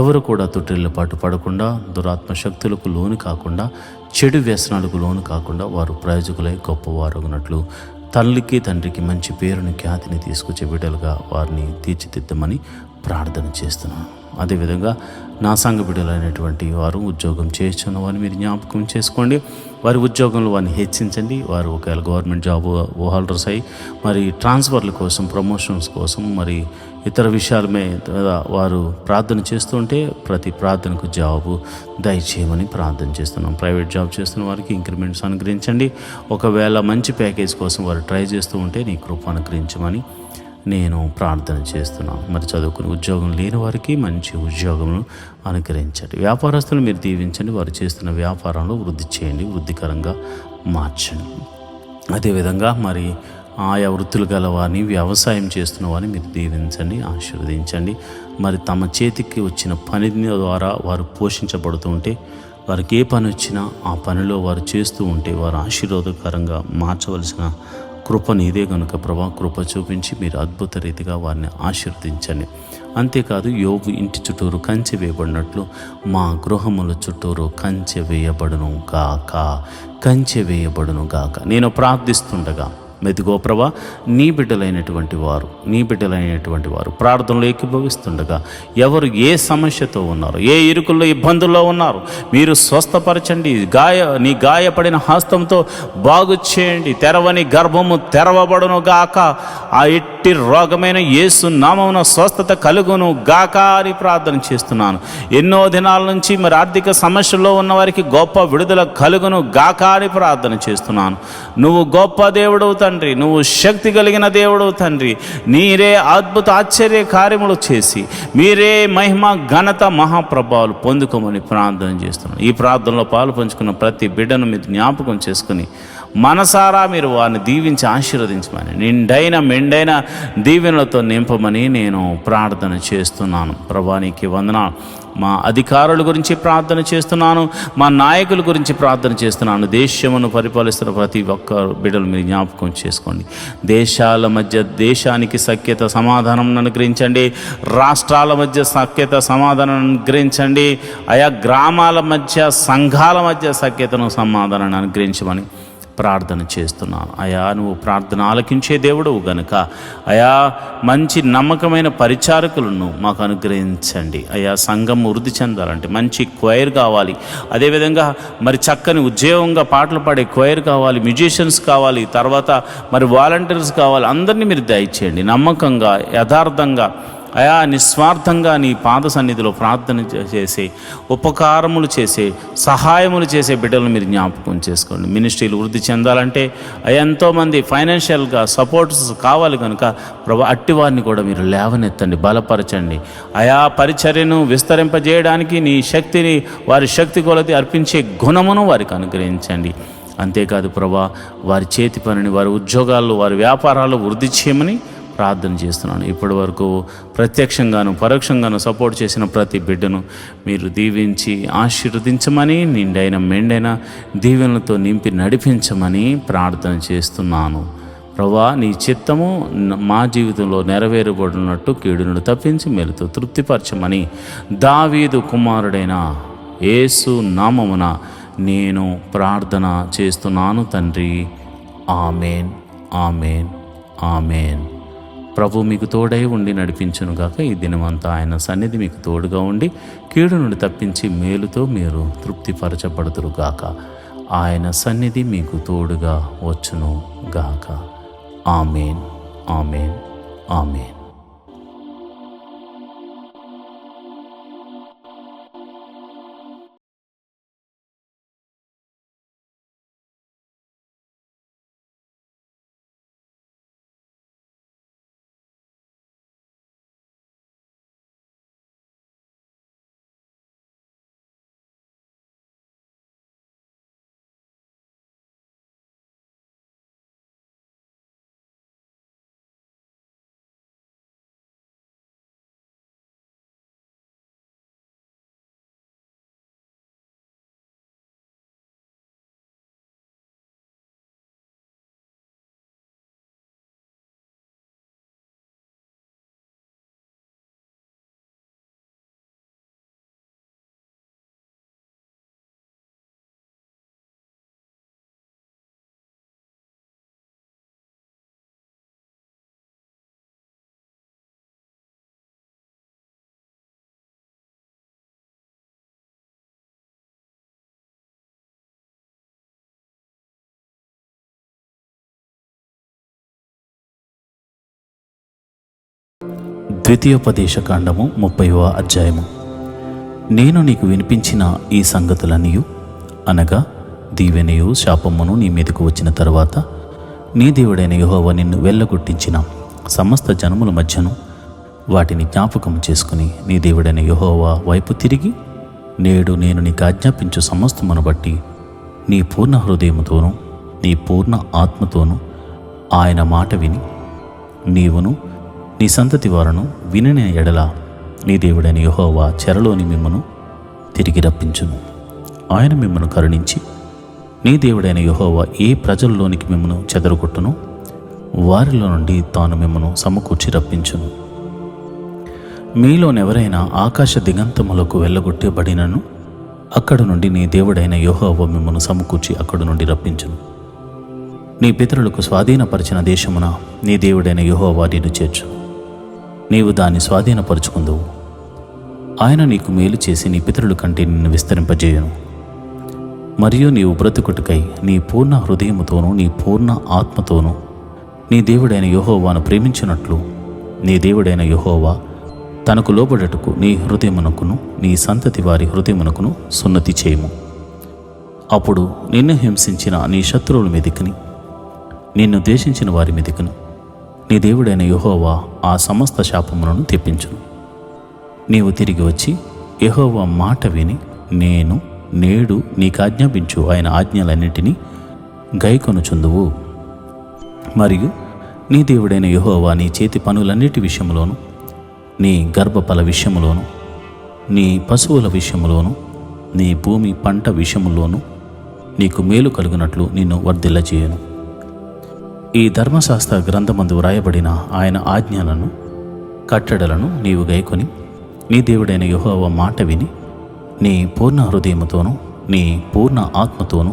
A: ఎవరు కూడా తొట్టిళ్ళ పాటు పడకుండా, దురాత్మ శక్తులకు లోను కాకుండా, చెడు వ్యసనాలకు లోను కాకుండా వారు ప్రయోజకులై గొప్పవారగునట్లు తల్లికి తండ్రికి మంచి పేరుని, ఖ్యాతిని తీసుకొచ్చే బిడ్డలుగా వారిని తీర్చిదిద్దమని ప్రార్థన చేస్తున్నాను. అదేవిధంగా నా సంఘ బిడ్డలైనటువంటి వారు ఉద్యోగం చేస్తున్న వారిని మీరు జ్ఞాపకం చేసుకోండి. వారి ఉద్యోగంలో వారిని హెచ్చించండి. వారు ఒకవేళ గవర్నమెంట్ జాబ్ హోల్డర్స్ అయ్యి మరి ట్రాన్స్ఫర్ల కోసం, ప్రమోషన్స్ కోసం, మరి ఇతర విషయాల మీద వారు ప్రార్థన చేస్తుంటే ప్రతి ప్రార్థనకు జవాబు దయచేయమని ప్రార్థన చేస్తున్నాం. ప్రైవేట్ జాబ్ చేస్తున్న వారికి ఇంక్రిమెంట్స్ అనుగ్రహించండి. ఒకవేళ మంచి ప్యాకేజ్ కోసం వారు ట్రై చేస్తూ ఉంటే నీ కృప అనుగ్రహించమని నేను ప్రార్థన చేస్తున్నాను. మరి చదువుకుని ఉద్యోగం లేని వారికి మంచి ఉద్యోగమును అనుగ్రహించండి. వ్యాపారస్తులు మీరు దీవించండి. వారు చేస్తున్న వ్యాపారంలో వృద్ధి చేయండి, వృద్ధికరంగా మార్చండి. అదేవిధంగా మరి ఆయా వృత్తులు గల వారిని, వ్యవసాయం చేస్తున్న వారిని మీరు దీవించండి, ఆశీర్వదించండి. మరి తమ చేతికి వచ్చిన పని ద్వారా వారు పోషించబడుతూ ఉంటే, వారికి ఏ పని వచ్చినా ఆ పనిలో వారు చేస్తూ ఉంటే వారు ఆశీర్వాదకరంగా మార్చవలసిన కృప నీదే కనుక ప్రభా, కృప చూపించి మీరు అద్భుత రీతిగా వారిని ఆశీర్వదించండి. అంతేకాదు యోబు ఇంటి చుట్టూరు కంచె వేయబడినట్లు మా గృహముల చుట్టూరు కంచె వేయబడును గాక, కంచె వేయబడును గాక. నేను ప్రార్థిస్తుండగా మెదిగో ప్రభా, నీ బిడ్డలైనటువంటి వారు ప్రార్థనలో ఏకీభవిస్తుండగా ఎవరు ఏ సమస్యతో ఉన్నారు, ఏ ఇరుకుల్లో ఇబ్బందుల్లో ఉన్నారు మీరు స్వస్థపరచండి. నీ గాయపడిన హస్తంతో బాగు చేయండి. తెరవని గర్భము తెరవబడును గాక. ఆ ఎట్టి రోగమైన యేసు నామమున స్వస్థత కలుగును గాక అని ప్రార్థన చేస్తున్నాను. ఎన్నో దినాల నుంచి మరి ఆర్థిక సమస్యల్లో ఉన్న వారికి గొప్ప విడుదల కలుగును గాక అని ప్రార్థన చేస్తున్నాను. నువ్వు గొప్ప దేవుడు తండ్రి, నువ్వు శక్తి కలిగిన దేవుడు తండ్రి. మీరే అద్భుత ఆశ్చర్య కార్యములు చేసి మీరే మహిమ, ఘనత, మహాప్రభావాలు పొందుకోమని ప్రార్థన చేస్తున్నాను. ఈ ప్రార్థనలో పాలు పంచుకున్న ప్రతి బిడ్డను మీరు జ్ఞాపకం చేసుకుని మనసారా మీరు వారిని దీవించి ఆశీర్వదించమని, నిండైన మెండైన దీవెనలతో నింపమని నేను ప్రార్థన చేస్తున్నాను. ప్రభానికి వందనాలు. మా అధికారుల గురించి ప్రార్థన చేస్తున్నాను, మా నాయకుల గురించి ప్రార్థన చేస్తున్నాను. దేశమును పరిపాలిస్తున్న ప్రతి ఒక్క బిడ్డలు మీరు జ్ఞాపకం చేసుకోండి. దేశాల మధ్య దేశానికి సఖ్యత, సమాధానం అనుగ్రహించండి. రాష్ట్రాల మధ్య సఖ్యత, సమాధానం అనుగ్రహించండి. ఆయా గ్రామాల మధ్య, సంఘాల మధ్య సఖ్యతను, సమాధానాన్ని అనుగ్రహించమని ప్రార్థన చేస్తున్నాను. అయా నువ్వు ప్రార్థన ఆలకించే దేవుడు గనుక అయా మంచి నమ్మకమైన పరిచారకులను మాకు అనుగ్రహించండి. అయా సంఘం వృద్ధి చెందాలంటే మంచి క్వైర్ కావాలి. అదేవిధంగా మరి చక్కని ఉద్యోగంగా పాటలు పాడే క్వైర్ కావాలి, మ్యూజిషియన్స్ కావాలి, తర్వాత మరి వాలంటీర్స్ కావాలి. అందరినీ మీరు దయచేయండి. నమ్మకంగా, యథార్థంగా అయా నిస్వార్థంగా నీ పాద సన్నిధిలో ప్రార్థన చేసే, ఉపకారములు చేసే, సహాయములు చేసే బిడ్డలను మీరు జ్ఞాపకం చేసుకోండి. మినిస్ట్రీలు వృద్ధి చెందాలంటే ఎంతోమంది ఫైనాన్షియల్గా సపోర్ట్స్ కావాలి కనుక ప్రభు అట్టి వారిని కూడా మీరు లేవనెత్తండి, బలపరచండి. అయా పరిచర్యను విస్తరింపజేయడానికి నీ శక్తిని వారి శక్తి కొలది అర్పించే గుణమును వారికి అనుగ్రహించండి. అంతేకాదు ప్రభా, వారి చేతి పనిని, వారి ఉద్యోగాల్లో, వారి వ్యాపారాలు వృద్ధి చేయమని ప్రార్థన చేస్తున్నాను. ఇప్పటి వరకు ప్రత్యక్షంగాను పరోక్షంగాను సపోర్ట్ చేసిన ప్రతి బిడ్డను మీరు దీవించి ఆశీర్వదించమని, నిండైన మెండైన దీవెనలతో నింపి నడిపించమని ప్రార్థన చేస్తున్నాను. ప్రభా, నీ చిత్తము మా జీవితంలో నెరవేరబడినట్టు కీడును తప్పించి మేలుతో తృప్తిపరచమని దావీదు కుమారుడైన యేసు నామమున నేను ప్రార్థన చేస్తున్నాను తండ్రి. Amen, amen, amen. ప్రభు మీకు తోడై ఉండి నడిపించునుగాక. ఈ దినమంతా ఆయన సన్నిధి మీకు తోడుగా ఉండి కీడు నుండి తప్పించి మేలుతో మీరు తృప్తిపరచబడుదురుగాక. ఆయన సన్నిధి మీకు తోడుగా వచ్చును గాక. Amen, amen, amen. ద్వితీయోపదేశకాండము 30వ అధ్యాయము. నేను నీకు వినిపించిన ఈ సంగతులన్నీయు అనగా దీవెనయు శాపమును నీ మీదకు వచ్చిన తరువాత నీ దేవుడైన యెహోవా నిన్ను వెళ్ళగొట్టించిన సమస్త జనముల మధ్యను వాటిని జ్ఞాపకం చేసుకుని నీ దేవుడైన యెహోవా వైపు తిరిగి నేడు నేను నీకు ఆజ్ఞాపించు సమస్తమును బట్టి నీ పూర్ణ హృదయముతోనూ నీ పూర్ణ ఆత్మతోనూ ఆయన మాట విని నీవును నీ సంతతి వారును వినిన ఎడల నీ దేవుడైన యెహోవా చెరలోని మిమ్మను తిరిగి రప్పించును. ఆయన మిమ్మను కరుణించి నీ దేవుడైన యెహోవా ఏ ప్రజల్లోనికి మిమ్మను చెదరగొట్టును వారిలో నుండి తాను మిమ్మను సమకూర్చి రప్పించును. మీలోనెవరైనా ఆకాశ దిగంతములకు వెళ్ళగొట్టబడినను అక్కడ నుండి నీ దేవుడైన యెహోవా మిమ్మను సమకూర్చి అక్కడ నుండి రప్పించును. నీ పితరులకు స్వాధీనపరిచిన దేశమున నీ దేవుడైన యెహోవా నిన్ను చేర్చును. నీవు దాన్ని స్వాధీనపరుచుకుందువు. ఆయన నీకు మేలు చేసి నీ పితరుల కంటే నిన్ను విస్తరింపజేయును. మరియు నీవు బ్రతుకుటకై నీ పూర్ణ హృదయముతోనూ నీ పూర్ణ ఆత్మతోనూ నీ దేవుడైన యెహోవాను ప్రేమించినట్లు నీ దేవుడైన యెహోవా తనకు లోబడుటకు నీ హృదయమునకును నీ సంతతి వారి హృదయమునకును సున్నతి చేయుము. అప్పుడు నిన్ను హింసించిన నీ శత్రువుల మీదికిని నిన్ను ద్వేషించిన వారి మీదికిని నీ దేవుడైన యెహోవా ఆ సమస్త శాపములను తెప్పించును. నీవు తిరిగి వచ్చి యెహోవా మాట విని నేను నేడు నీకు ఆజ్ఞాపించు ఆయన ఆజ్ఞలన్నింటినీ గైకొనుచుందువు. మరియు నీ దేవుడైన యెహోవా నీ చేతి పనులన్నిటి విషయంలోను నీ గర్భఫల విషయములోను నీ పశువుల విషయములోను నీ భూమి పంట విషయములోను నీకు మేలు కలుగునట్లు నిన్ను వర్ధిల్లచేయను. ఈ ధర్మశాస్త్ర గ్రంథమందు వ్రాయబడిన ఆయన ఆజ్ఞలను కట్టడలను నీవు గైకొని నీ దేవుడైన యెహోవా మాట విని నీ పూర్ణ హృదయముతోనూ నీ పూర్ణ ఆత్మతోనూ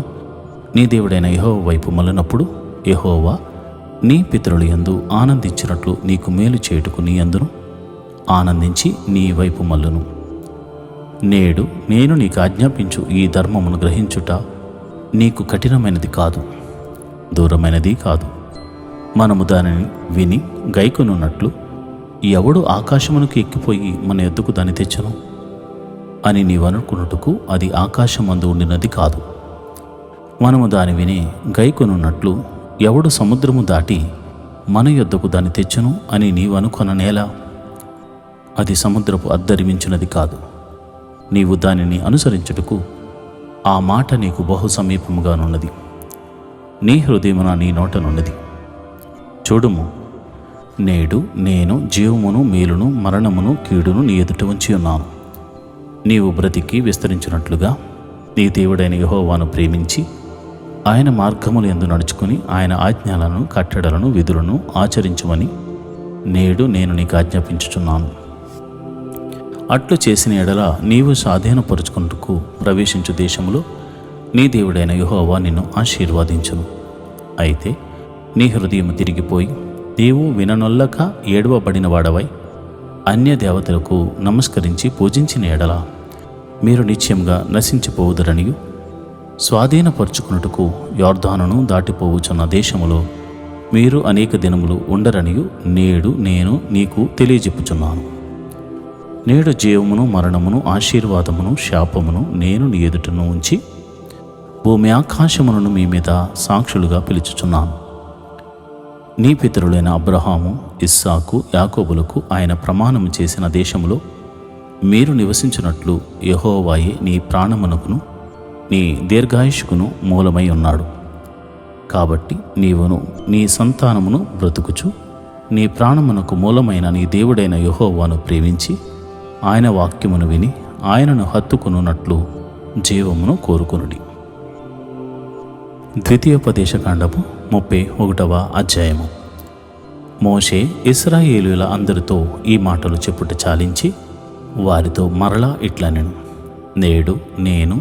A: నీ దేవుడైన యెహోవా వైపు మళ్ళినప్పుడు యెహోవా నీ పితరులు యందు ఆనందించినట్లు నీకు మేలు చేయుటకు నీ యందును ఆనందించి నీ వైపు మల్లును. నేడు నేను నీకు ఆజ్ఞాపించు ఈ ధర్మమును గ్రహించుట నీకు కఠినమైనది కాదు, దూరమైనది కాదు. మనము దానిని విని గైకొనున్నట్లు ఎవడు ఆకాశమునకు ఎక్కిపోయి మన ఎద్దుకు దాన్ని తెచ్చను అని నీవనుకున్నట్టుకు అది ఆకాశమందు ఉండినది కాదు. మనము దాని విని గైకొనున్నట్లు ఎవడు సముద్రము దాటి మన యొద్దకు దాన్ని తెచ్చును అని నీవనుకొననేలా అది సముద్రపు అద్దరిమించినది కాదు. నీవు దానిని అనుసరించుటకు ఆ మాట నీకు బహు సమీపముగానున్నది, నీ హృదయమున నీ నోటనున్నది. చూడుము, నేడు నేను జీవమును మేలును మరణమును కీడును నీ ఎదుట ఉంచి ఉన్నాను. నీవు బ్రతికి విస్తరించినట్లుగా నీ దేవుడైన యెహోవాను ప్రేమించి ఆయన మార్గములు యందు నడుచుకుని ఆయన ఆజ్ఞలను కట్టడలను విధులను ఆచరించుమని నేడు నేను నీకు ఆజ్ఞాపించుచున్నాను. అట్లు చేసిన ఎడల నీవు స్వాధీనపరుచుకుంటూ ప్రవేశించు దేశంలో నీ దేవుడైన యెహోవా నిన్ను ఆశీర్వదించును. అయితే నీ హృదయం తిరిగిపోయి నీవు విననొల్లక ఏడవబడిన వాడవై అన్య దేవతలకు నమస్కరించి పూజించిన ఎడల మీరు నిశ్చయంగా నశించిపోవుదరనియు స్వాధీనపరుచుకున్నట్టుకు యొర్దానును దాటిపోవుచున్న దేశములో మీరు అనేక దినములు ఉండరనియు నేడు నేను నీకు తెలియజెప్పుచున్నాను. నేడు జీవమును మరణమును ఆశీర్వాదమును శాపమును నేను నీ ఎదుటను ఉంచి భూమి ఆకాశములను మీ మీద సాక్షులుగా పిలుచుచున్నాను. నీ పితరులైన అబ్రహాము, ఇస్సాకు, యాకోబులకు ఆయన ప్రమాణము చేసిన దేశములో మీరు నివసించినట్లు యెహోవాయే నీ ప్రాణమునకును నీ దీర్ఘాయుష్కును మూలమై ఉన్నాడు. కాబట్టి నీవును నీ సంతానమును బ్రతుకుచు నీ ప్రాణమునకు మూలమైన నీ దేవుడైన యెహోవాను ప్రేమించి ఆయన వాక్యమును విని ఆయనను హత్తుకొనున్నట్లు జీవమును కోరుకొనుడి. ద్వితీయోపదేశకాండము 31వ అధ్యాయము. మోషే ఇశ్రాయేలీయుల అందరితో ఈ మాటలు చెప్పుట చాలించి వారితో మరలా ఇట్లనెను, నేడు నేను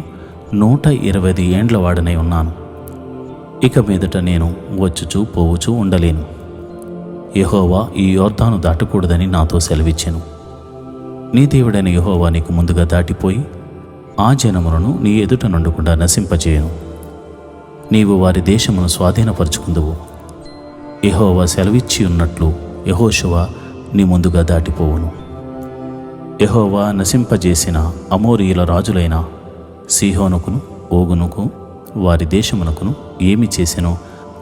A: 120 ఏండ్ల వాడనై ఉన్నాను. ఇక మీదట నేను వచ్చుచూ పోవుచూ ఉండలేను. యెహోవా ఈ యొర్దాను దాటకూడదని నాతో సెలవిచ్చెను. నీ దేవుడైన యెహోవా నీకు ముందుగా దాటిపోయి ఆ జనములను నీ ఎదుట నుండకుండా నశింపజేయను. నీవు వారి దేశమును స్వాధీనపరుచుకుందువు. యెహోవా సెలవిచ్చి ఉన్నట్లు యెహోషువ నీ ముందుగా దాటిపోవును. యెహోవా నశింపజేసిన అమోరీయుల రాజులైన సీహోనుకును ఓగునుకు వారి దేశమునకును ఏమి చేసెనో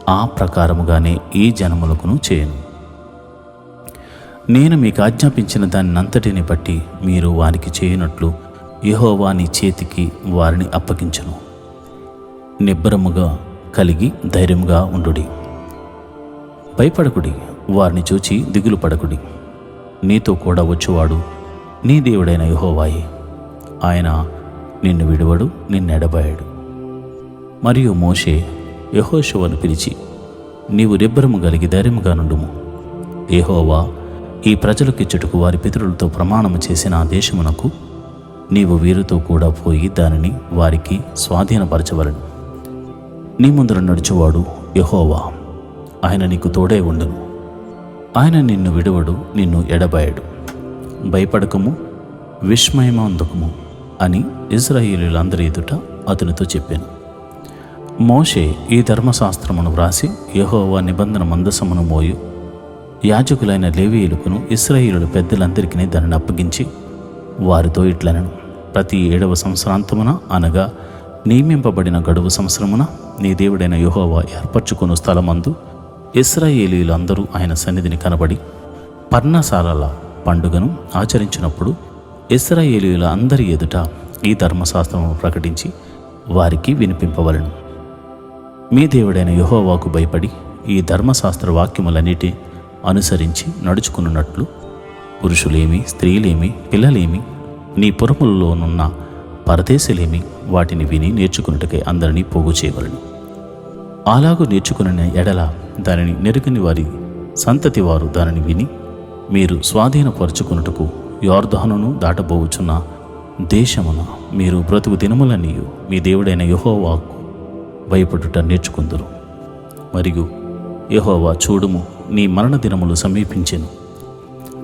A: ఆ ప్రకారముగానే ఈ జనములకును చేయను. నేను మీకు ఆజ్ఞాపించిన దానినంతటిని బట్టి మీరు వారికి చేయనట్లు యెహోవా నీ చేతికి వారిని అప్పగించును. నిబ్బరముగా కలిగి ధైర్యముగా ఉండుడి. భయపడకుడి, వారిని చూచి దిగులు పడకుడి. నీతో కూడా వచ్చువాడు నీ దేవుడైన యెహోవాయే. ఆయన నిన్ను విడువడు, నిన్నెడబాయడు. మరియు మోషే యెహోషువను పిలిచి, నీవు నిబ్బరము కలిగి ధైర్యముగా నుండుము. యెహోవా ఈ ప్రజలకిచ్చుటకు వారి పితరులతో ప్రమాణము చేసిన ఆ దేశమునకు నీవు వీరితో కూడా పోయి దానిని వారికి స్వాధీనపరచవలను. నీ ముందర నడుచువాడు యెహోవా, ఆయన నీకు తోడై ఉండును. ఆయన నిన్ను విడువడు, నిన్ను ఎడబాయడు. భయపడకము, విస్మయమందుకము అని ఇశ్రాయేలీయులందరి ఎదుట అతనితో చెప్పాను. మోషే ఈ ధర్మశాస్త్రమును వ్రాసి యెహోవా నిబంధన మందసమును మోయు యాజకులైన లేవీయులకును ఇశ్రాయేలీయుల పెద్దలందరికీ దానిని అప్పగించి వారితో ఇట్లనెను, ప్రతి 7వ సంవత్సరాంతమున అనగా నియమింపబడిన గడువు సంవత్సరమున నీ దేవుడైన యెహోవా ఏర్పరచుకున్న స్థలమందు ఇశ్రాయేలీయులందరూ ఆయన సన్నిధిని కనబడి పర్ణశాలల పండుగను ఆచరించినప్పుడు ఇశ్రాయేలీయుల అందరి ఎదుట ఈ ధర్మశాస్త్రమును ప్రకటించి వారికి వినిపింపవలెను. మీ దేవుడైన యెహోవాకు భయపడి ఈ ధర్మశాస్త్ర వాక్యములన్నిటి అనుసరించి నడుచుకున్నట్లు పురుషులేమి, స్త్రీలేమి, పిల్లలేమి, నీ పురములలోనున్న పరదేశులేమి వాటిని విని నేర్చుకున్నట్టుకై అందరినీ పోగు చేయవలను. అలాగూ నేర్చుకున్న ఎడల దానిని నెరుగని వారి సంతతి వారు దానిని విని మీరు స్వాధీనపరుచుకున్నట్టుకు యొర్దానును దాటబోవుచున్న దేశమున మీరు బ్రతుకు దినములన్నీయు మీ దేవుడైన యెహోవాకు భయపడుట నేర్చుకుందురు. మరియు యెహోవా, చూడుము, నీ మరణ దినములు సమీపించెను.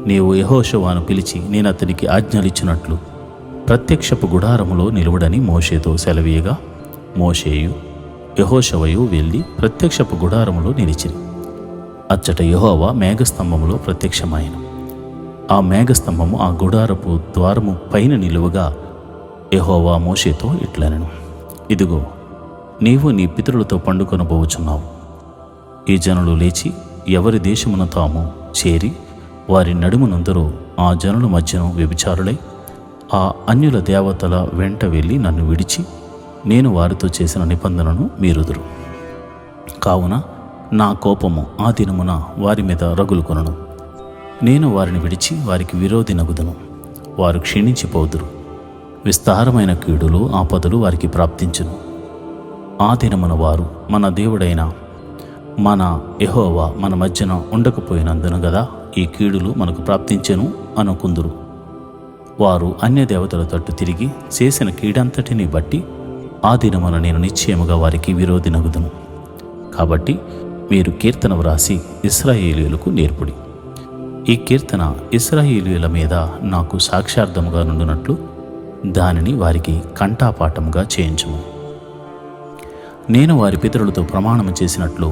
A: నీవు యెహోషువను పిలిచి నేను అతనికి ఆజ్ఞలిచ్చినట్లు ప్రత్యక్షపు గుడారములో నిలువడని మోషేతో సెలవీయగా మోషేయు యెహోషువయు వెళ్ళి ప్రత్యక్షపు గుడారములో నిలిచిరి. అచ్చట యెహోవా మేఘస్తంభములో ప్రత్యక్షమాయెను. ఆ మేఘస్తంభము ఆ గుడారపు ద్వారము పైన నిలువగా యెహోవా మోషేతో ఇట్లనెను, ఇదిగో, నీవు నీ పితరులతో పండుకొనబోచున్నావు. ఈ జనులు లేచి ఎవరి దేశమున తాము చేరి వారి నడుమునందరూ ఆ జనుల మధ్యను వ్యభిచారులై ఆ అన్యుల దేవతల వెంట వెళ్ళి నన్ను విడిచి నేను వారితో చేసిన నిబంధనను మీరుదురు. కావున నా కోపము ఆ దినమున వారి మీద రగులుకొనును. నేను వారిని విడిచి వారికి విరోధి నగుదును. వారు క్షీణించిపోదురు. విస్తారమైన కీడులు ఆపదలు వారికి ప్రాప్తించును. ఆ దినమున వారు మన దేవుడైన మన యెహోవా మన మధ్యన ఉండకపోయినందున గదా ఈ కీడులు మనకు ప్రాప్తించెను అనుకుందురు. వారు అన్య దేవతల తట్టు తిరిగి చేసిన కీడంతటిని బట్టి ఆ దినమున నేను నిశ్చయముగా వారికి విరోధి నగుదును. కాబట్టి మీరు కీర్తన వ్రాసి ఇశ్రాయేలీయులకు నేర్పుడి. ఈ కీర్తన ఇశ్రాయేలీయుల మీద నాకు సాక్షార్థముగా నుండునట్లు దానిని వారికి కంఠాపాఠముగా చేయించుము. నేను వారి పితరులతో ప్రమాణము చేసినట్లు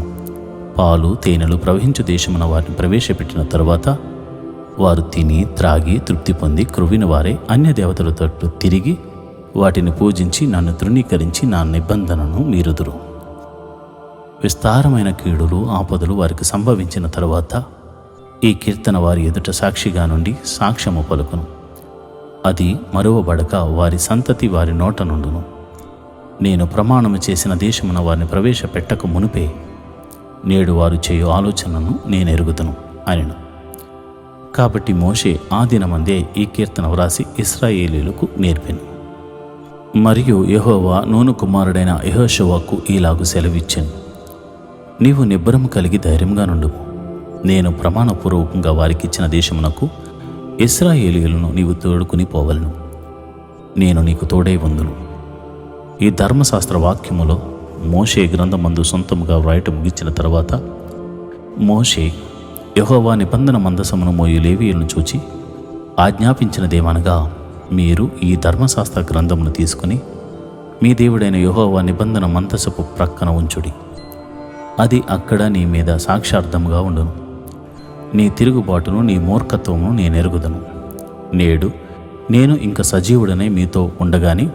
A: పాలు తేనెలు ప్రవహించు దేశమున వారిని ప్రవేశపెట్టిన తరువాత వారు తిని త్రాగి తృప్తి పొంది క్రొవ్విన వారే అన్య దేవతల తట్టు తిరిగి వాటిని పూజించి నన్ను తృణీకరించి నా నిబంధనను మీరుదురు. విస్తారమైన కీడులు ఆపదలు వారికి సంభవించిన తరువాత ఈ కీర్తన వారి ఎదుట సాక్షిగా నుండి సాక్ష్యము పలుకును. అది మరువబడక వారి సంతతి వారి నోట నుండును. నేను ప్రమాణము చేసిన దేశమున వారిని ప్రవేశపెట్టక మునిపే నేడు వారు చేయు ఆలోచనను నేను ఎరుగుదును అనెను. కాబట్టి మోషే ఆ దినమందే ఈ కీర్తన వ్రాసి ఇశ్రాయేలీయులకు నేర్పెను. మరియు యెహోవా నూను కుమారుడైన యెహోషువకు ఈలాగు సెలవిచ్చెను, నీవు నిబ్బరము కలిగి ధైర్యంగా నుండుము. నేను ప్రమాణపూర్వకంగా వారికిచ్చిన దేశమునకు ఇశ్రాయేలీయులను నీవు తోడుకుని పోవలను. నేను నీకు తోడై ఉందును. ఈ ధర్మశాస్త్ర వాక్యములో మోషే గ్రంథమందు సొంతముగా వ్రాయటం ముగించిన తర్వాత మోషే యెహోవా నిబంధన మందసమును మోయు లేవీయులను చూచి ఆజ్ఞాపించినదేమనగా, మీరు ఈ ధర్మశాస్త్ర గ్రంథమును తీసుకుని మీ దేవుడైన యెహోవా నిబంధన మందసపు ప్రక్కన ఉంచుడి. అది అక్కడ నీ మీద సాక్షార్థముగా ఉండును. నీ తిరుగుబాటును నీ మూర్ఖత్వమును నేనెరుగుదును. నేడు నేను ఇంక సజీవుడనే మీతో ఉండగాని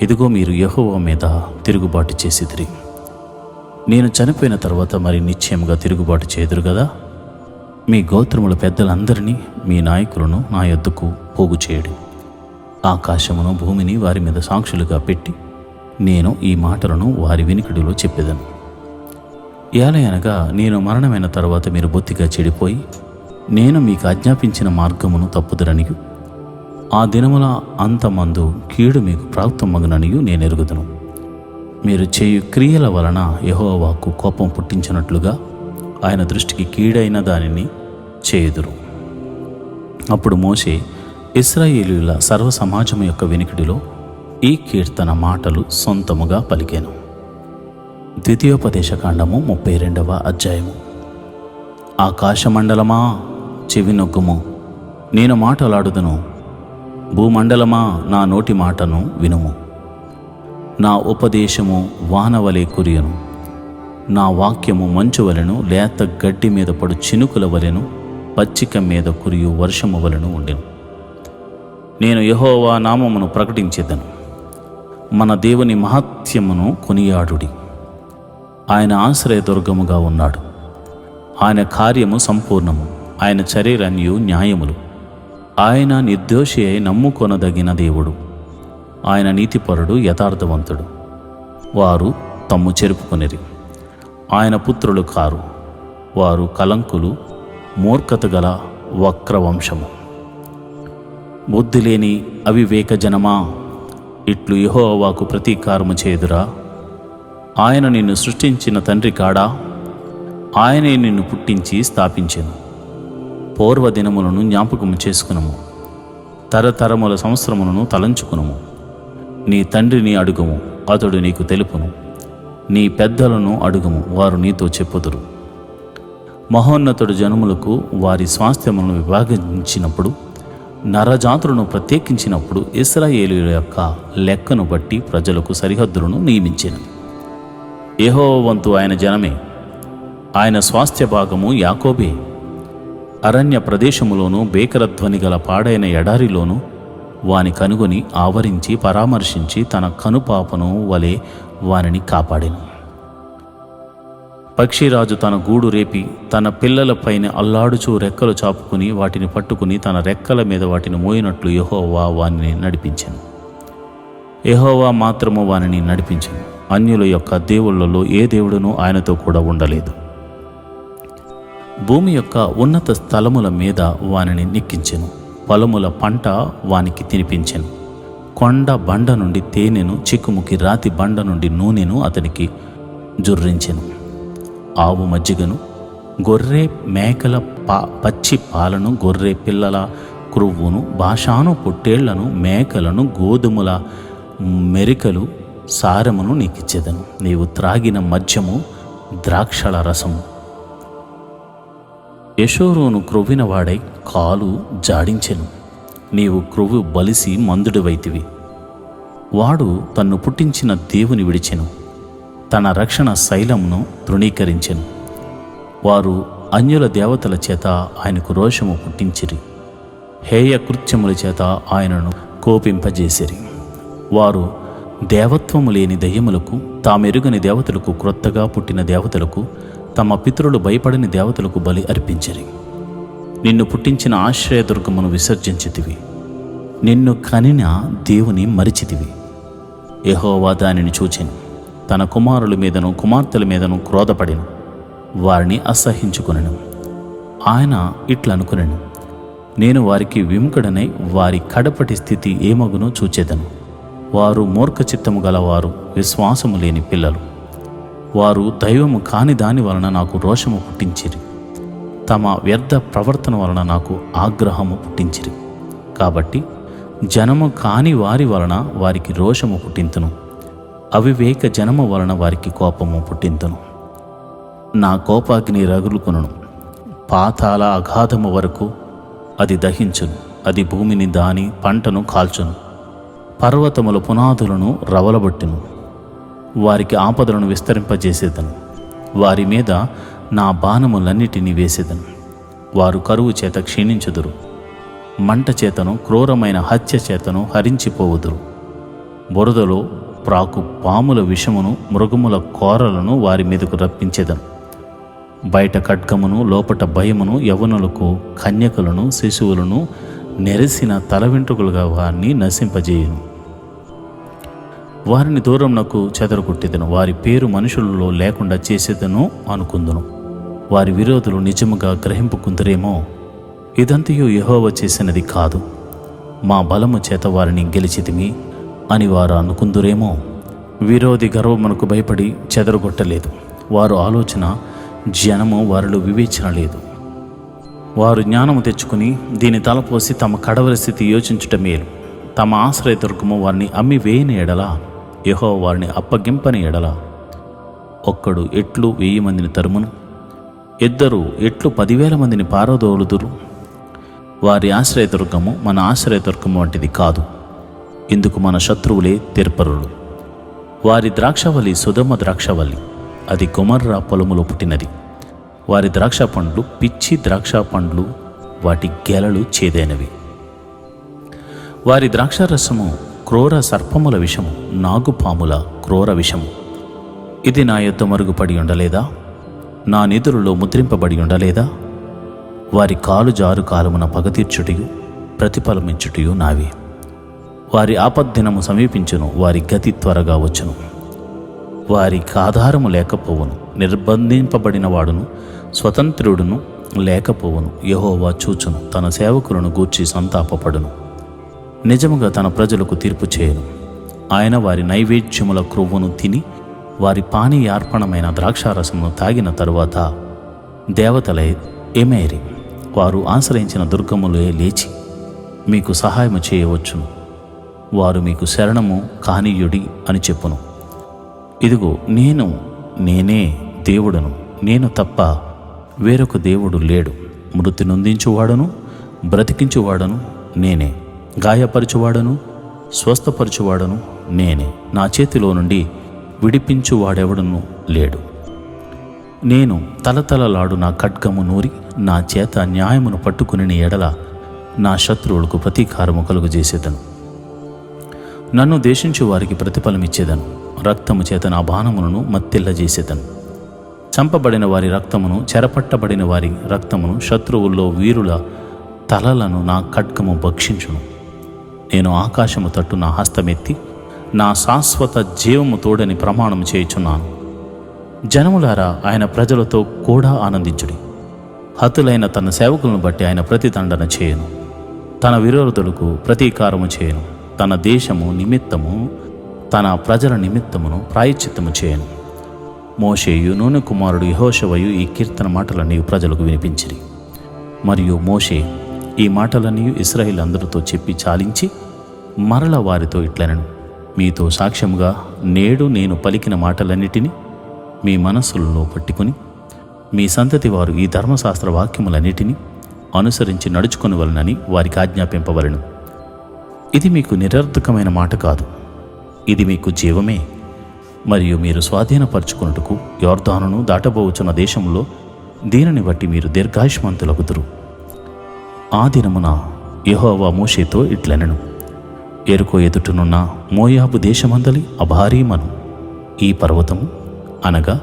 A: ఇదిగో మీరు యెహోవా మీద తిరుగుబాటు చేసిదిరి. నేను చనిపోయిన తర్వాత మరి నిశ్చయముగా తిరుగుబాటు చేదురు కదా. మీ గోత్రముల పెద్దలందరినీ మీ నాయకులను నా యొద్దకు పోగు చేయడు. ఆకాశమును భూమిని వారి మీద సాక్షులుగా పెట్టి నేను ఈ మాటలను వారి వినికిడిలో చెప్పేదను. ఏలయనగా నేను మరణమైన తర్వాత మీరు బొత్తిగా చెడిపోయి నేను మీకు ఆజ్ఞాపించిన మార్గమును తప్పుదురనియు ఆ దినముల అంతమందు కీడు మీకు ప్రాప్తమగుననియు నేను ఎరుగుదును. మీరు చేయు క్రియల వలన యెహోవాకు కోపం పుట్టించినట్లుగా ఆయన దృష్టికి కీడైన దానిని చేయుదురు. అప్పుడు మోషే ఇశ్రాయేలీయుల సర్వ సమాజము యొక్క వినికిడిలో ఈ కీర్తన మాటలు సొంతముగా పలికెను. ద్వితీయోపదేశకాండము 32వ అధ్యాయము. ఆకాశమండలమా చెవినొగ్గుము, నేను మాటలాడుదును. భూమండలమా నా నోటి మాటను వినుము. నా ఉపదేశము వానవలే కురియను, నా వాక్యము మంచు వలెను, లేత గడ్డి మీద పడు చినుకుల వలెను, పచ్చిక మీద కురియు వర్షము వలెను ఉండెను. నేను యెహోవా నామమును ప్రకటించెదను. మన దేవుని మహత్యమును కొనియాడుడి. ఆయన ఆశ్రయదుర్గముగా ఉన్నాడు. ఆయన కార్యము సంపూర్ణము. ఆయన చర్యలన్నీ న్యాయములు. ఆయన నిర్దోషి అయి నమ్ముకొనదగిన దేవుడు. ఆయన నీతిపరుడు, యథార్థవంతుడు. వారు తమ్ము చెరుపుకొనిరి. ఆయన పుత్రులు కారు. వారు కలంకులు, మూర్ఖత గల వక్రవంశము. బుద్ధి లేని అవివేక జనమా, ఇట్లు యెహోవాకు ప్రతీకారము చేదురా. ఆయన నిన్ను సృష్టించిన తండ్రి కాడా? ఆయనే నిన్ను పుట్టించి స్థాపించెను. పూర్వదినములను జ్ఞాపకము చేసుకునము, తరతరముల సంవత్సరములను తలంచుకునము. నీ తండ్రిని అడుగుము, అతడు నీకు తెలుపును. నీ పెద్దలను అడుగుము, వారు నీతో చెప్పుదురు. మహోన్నతుడు జనములకు వారి స్వాస్థ్యములను విభాగించినప్పుడు, నరజాతులను ప్రత్యేకించినప్పుడు ఇశ్రాయేలీయుల యొక్క లెక్కను బట్టి ప్రజలకు సరిహద్దులను నియమించెను. యెహోవా వంతు ఆయన జనమే, ఆయన స్వాస్థ్య భాగము యాకోబే. అరణ్య ప్రదేశములోను భీకరధ్వని గల పాడైన ఎడారిలోను వాని కనుగొని ఆవరించి పరామర్శించి తన కనుపాపను వలె వానిని కాపాడెను. పక్షిరాజు తన గూడు రేపి తన పిల్లలపైన అల్లాడుచూ రెక్కలు చాపుకుని వాటిని పట్టుకుని తన రెక్కల మీద వాటిని మోయినట్లు యెహోవా వానిని నడిపించెను. యెహోవా మాత్రము వానిని నడిపించెను. అన్యుల యొక్క దేవుళ్ళలో ఏ దేవుడునూ ఆయనతో కూడా ఉండలేదు. భూమి యొక్క ఉన్నత స్థలముల మీద వానిని నెక్కించెను. పొలముల పంట వానికి తినిపించెను. కొండ బండ నుండి తేనెను, చిక్కుముకి రాతి బండ నుండి నూనెను అతనికి జుర్రించెను. ఆవు మజ్జిగను, గొర్రె మేకల పచ్చి పాలను, గొర్రె పిల్లల క్రొవ్వును, బాషాను పొట్టేళ్లను, మేకలను, గోధుమల మెరికలు, సారమును నీకిచ్చేదను. నీవు త్రాగిన మద్యము, ద్రాక్షల రసము. యెషూరూను క్రొవ్విన వాడై కాలు జాడించెను. నీవు క్రొవ్వు బలిసి మందుడివైతివి. వాడు తన్ను పుట్టించిన దేవుని విడిచెను. తన రక్షణ శైలమును తృణీకరించెను. వారు అన్యుల దేవతల చేత ఆయనకు రోషము పుట్టించిరి. హేయ కృత్యముల చేత ఆయనను కోపింపజేసిరి. వారు దేవత్వము లేని దయ్యములకు, తామెరుగని దేవతలకు, క్రొత్తగా పుట్టిన దేవతలకు, తమ పితరులు భయపడని దేవతలకు బలి అర్పించిరి. నిన్ను పుట్టించిన ఆశ్రయదుర్గమును విసర్జించితివి. నిన్ను కనిన దేవుని మరిచితివి. యెహోవా దానిని చూచెను. తన కుమారుల మీదను కుమార్తెల మీదను క్రోధపడెను. వారిని అసహ్యించుకొనెను. ఆయన ఇట్లనుకొనెను, నేను వారికి విముఖుడనై వారి కడపటి స్థితి ఏమగునో చూచెదను. వారు మూర్ఖచిత్తము గలవారు, విశ్వాసము లేని పిల్లలు. వారు దైవము కాని దాని వలన నాకు రోషము పుట్టించిరి. తమ వ్యర్థ ప్రవర్తన వలన నాకు ఆగ్రహము పుట్టించిరి. కాబట్టి జనము కాని వారి వలన వారికి రోషము పుట్టింతును, అవివేక జనము వలన వారికి కోపము పుట్టింతును. నా కోపాగ్ని రగులుకొనును, పాతాళ అగాధము వరకు అది దహించును. అది భూమిని దాని పంటను కాల్చును, పర్వతముల పునాదులను రవలబొట్టును. వారికి ఆపదలను విస్తరింపజేసేదను. వారి మీద నా బాణములన్నిటినీ వేసేదను. వారు కరువు చేత క్షీణించుదురు. మంట చేతను క్రూరమైన హత్య చేతను హరించిపోవుదురు. బురదలో ప్రాకు పాముల విషమును, మృగముల కోరలను వారి మీదకు రప్పించేదను. బయట ఖడ్గమును, లోపట భయమును, యవ్వనులకు కన్యకలను, శిశువులను నెరసిన తల వెంట్రుకలుగా వారిని నశింపజేయును. వారిని దూరమునకు చెదరగొట్టేదను. వారి పేరు మనుషులలో లేకుండా చేసేదను అనుకుందును. వారి విరోధులు నిజముగా గ్రహింపుకుందరేమో, ఇదంతయు యెహోవా చేసినది కాదు, మా బలము చేత వారిని గెలిచితిమి అని వారు అనుకుందురేమో. విరోధి గర్వమునకు భయపడి చెదరగొట్టలేదు. వారు ఆలోచన జనము వారిలో వివేచన లేదు. వారు జ్ఞానము తెచ్చుకుని దీని తలపోసి తమ కడవరి స్థితి యోచించుట మేలు. తమ ఆశ్రయదుర్గము వారిని అమ్మి వేయని ఎడల, యెహోవా వారిని అప్పగింపని ఎడల, ఒక్కడు ఎట్లు 1000 మందిని తరుమును, ఇద్దరు ఎట్లు 10,000 మందిని పారదోలుదురు. వారి ఆశ్రయదుర్గము మన ఆశ్రయదుర్గము వంటిది కాదు. ఇందుకు మన శత్రువులే తెర్పరులు. వారి ద్రాక్షవల్లి సుధమ ద్రాక్షవల్లి, అది గొమర్రా పొలములో పుట్టినది. వారి ద్రాక్ష పండ్లు పిచ్చి ద్రాక్ష పండ్లు, వాటి గెలలు చేదైనవి. వారి ద్రాక్షారసము క్రూర సర్పముల విషము, నాగుపాముల క్రూర విషము. ఇది నా యొద్ద మరుగుపడి ఉండలేదా? నా నిధులలో ముద్రింపబడి ఉండలేదా? వారి కాలు జారు కాలమున పగతీర్చుటయు ప్రతిఫలమించుటయు నావే. వారి ఆపద్దినము సమీపించును, వారి గతి త్వరగా వచ్చును. వారికి ఆధారము లేకపోవును, నిర్బంధింపబడిన వాడును స్వతంత్రుడును లేకపోవును. యెహోవా చూచును, తన సేవకులను గూర్చి సంతాపపడును. నిజముగా తన ప్రజలకు తీర్పు చేయను. ఆయన వారి నైవేద్యముల క్రొవ్వును తిని వారి పానీయార్పణమైన ద్రాక్షారసమును తాగిన తరువాత దేవతలై ఎమేరి వారు ఆశ్రయించిన దుర్గములే లేచి మీకు సహాయము చేయవచ్చును. వారు మీకు శరణము కానీయుడి అని చెప్పును. ఇదిగో నేనే దేవుడను, నేను తప్ప వేరొక దేవుడు లేడు. మృతి నొందించువాడను బ్రతికించువాడను నేనే, గాయపరచువాడను స్వస్థపరచువాడను నేనే. నా చేతిలో నుండి విడిపించువాడెవడను లేడు. నేను తలతలలాడు నా ఖడ్గము నూరి నా చేత న్యాయమును పట్టుకుని ఎడల నా శత్రువులకు ప్రతీకారము కలుగజేసేదను. నన్ను దేశించు వారికి ప్రతిఫలమిచ్చేదను. రక్తము చేత నా బాణములను మత్తిల్లజేసేదను. చంపబడిన వారి రక్తమును, చెరపట్టబడిన వారి రక్తమును, శత్రువుల్లో వీరుల తలలను నా ఖడ్గము భక్షించును. నేను ఆకాశము తట్టు నా హస్తమెత్తి నా శాశ్వత జీవము తోడని ప్రమాణం చేయుచున్నాను. జనములారా, ఆయన ప్రజలతో కూడా ఆనందించుడి. హతులైన తన సేవకులను బట్టి ఆయన ప్రతిదండన చేయను. తన విరోధులకు ప్రతీకారము చేయను. తన దేశము నిమిత్తము, తన ప్రజల నిమిత్తమును ప్రాయశ్చిత్తము చేయను. మోషేయు నూనె కుమారుడు యెహోషువయు ఈ కీర్తన మాటలన్నీ ప్రజలకు వినిపించిరి. మరియు మోషే ఈ మాటలన్నీ ఇశ్రాయేలు అందరితో చెప్పి చాలించి మరల వారితో ఇట్లనెను: మీతో సాక్ష్యముగా నేడు నేను పలికిన మాటలన్నిటినీ మీ మనస్సులలో పట్టుకుని మీ సంతతి వారు ఈ ధర్మశాస్త్ర వాక్యములన్నిటినీ అనుసరించి నడుచుకొనవలెనని వారికి ఆజ్ఞాపింపవలెను. ఇది మీకు నిరర్థకమైన మాట కాదు, ఇది మీకు జీవమే. మరియు మీరు స్వాధీనపరచుకొనుటకు యొర్దానును దాటబోచున్న దేశంలో దీనిని బట్టి మీరు దీర్ఘాయుష్మంతులగుదురు. ఆ దినమున యెహోవా మోషేతో ఇట్లనెను: ఎరుకో ఎదుటనున్న మోయాబు దేశమందలి అబారీమను ఈ పర్వతము అనగా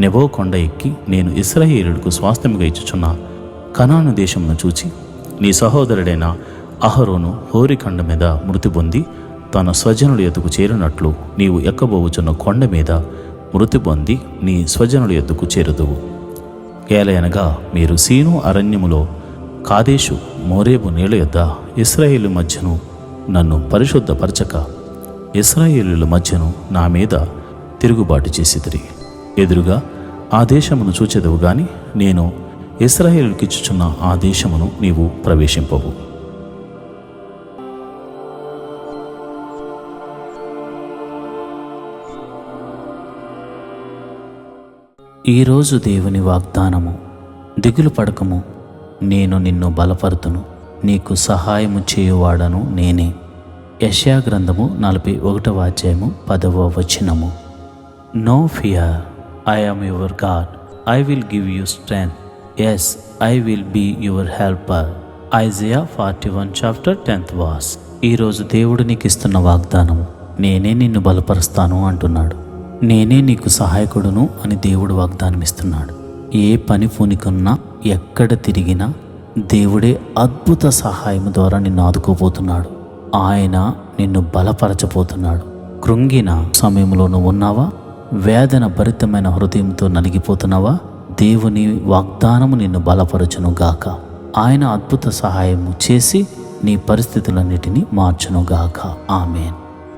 A: నెబో కొండ ఎక్కి నేను ఇశ్రాయేలులకు స్వాస్థ్యముగా ఇచ్చుచున్న కనాను దేశమును చూచి నీ సహోదరుడైన అహరోను హోరికండ మీద మృతి పొంది తన స్వజనుల ఎద్దుకు చేరినట్లు నీవు ఎక్కబోవుచున్న కొండ మీద మృతి పొంది నీ స్వజనుల ఎద్దుకు చేరుదువు. ఏలయనగా మీరు సీను అరణ్యములో కాదేశు మోరేబు నీళ్ళ యొద్ద ఇశ్రాయేలు మధ్యను నన్ను పరిశుద్ధపరచక ఇశ్రాయేలుల మధ్యను నా మీద తిరుగుబాటు చేసిదిరి. ఎదురుగా ఆ దేశమును చూచెదవు గాని నేను ఇశ్రాయేలుకిచ్చుచున్న ఆ దేశమును నీవు ప్రవేశింపవు. ఈరోజు దేవుని వాగ్దానము: దిగులు పడకము, నేను నిన్ను బలపరుతును, నీకు సహాయము చేయువాడను నేనే. యెషయా గ్రంథము 41వ అధ్యాయము 10వ వచనము. No fear, I am your God, I will give you strength, yes I will be your helper. Isaiah 41:10 verse. ఈరోజు దేవుడు నీకు ఇస్తున్న వాగ్దానము: నేనే నిన్ను బలపరుస్తాను అంటున్నాడు. నేనే నీకు సహాయకుడును అని దేవుడు వాగ్దానం ఇస్తున్నాడు. ఏ పని పూనికున్నా, ఎక్కడ తిరిగినా దేవుడే అద్భుత సహాయం ద్వారా నిన్ను ఆదుకోబోతున్నాడు. ఆయన నిన్ను బలపరచబోతున్నాడు. కృంగిన సమయంలో నువ్వు ఉన్నావా? వేదన భరితమైన హృదయంతో నలిగిపోతున్నావా? దేవుని వాగ్దానము నిన్ను బలపరచును గాక. ఆయన అద్భుత సహాయము చేసి నీ పరిస్థితులన్నిటినీ మార్చును గాక. ఆమేన్.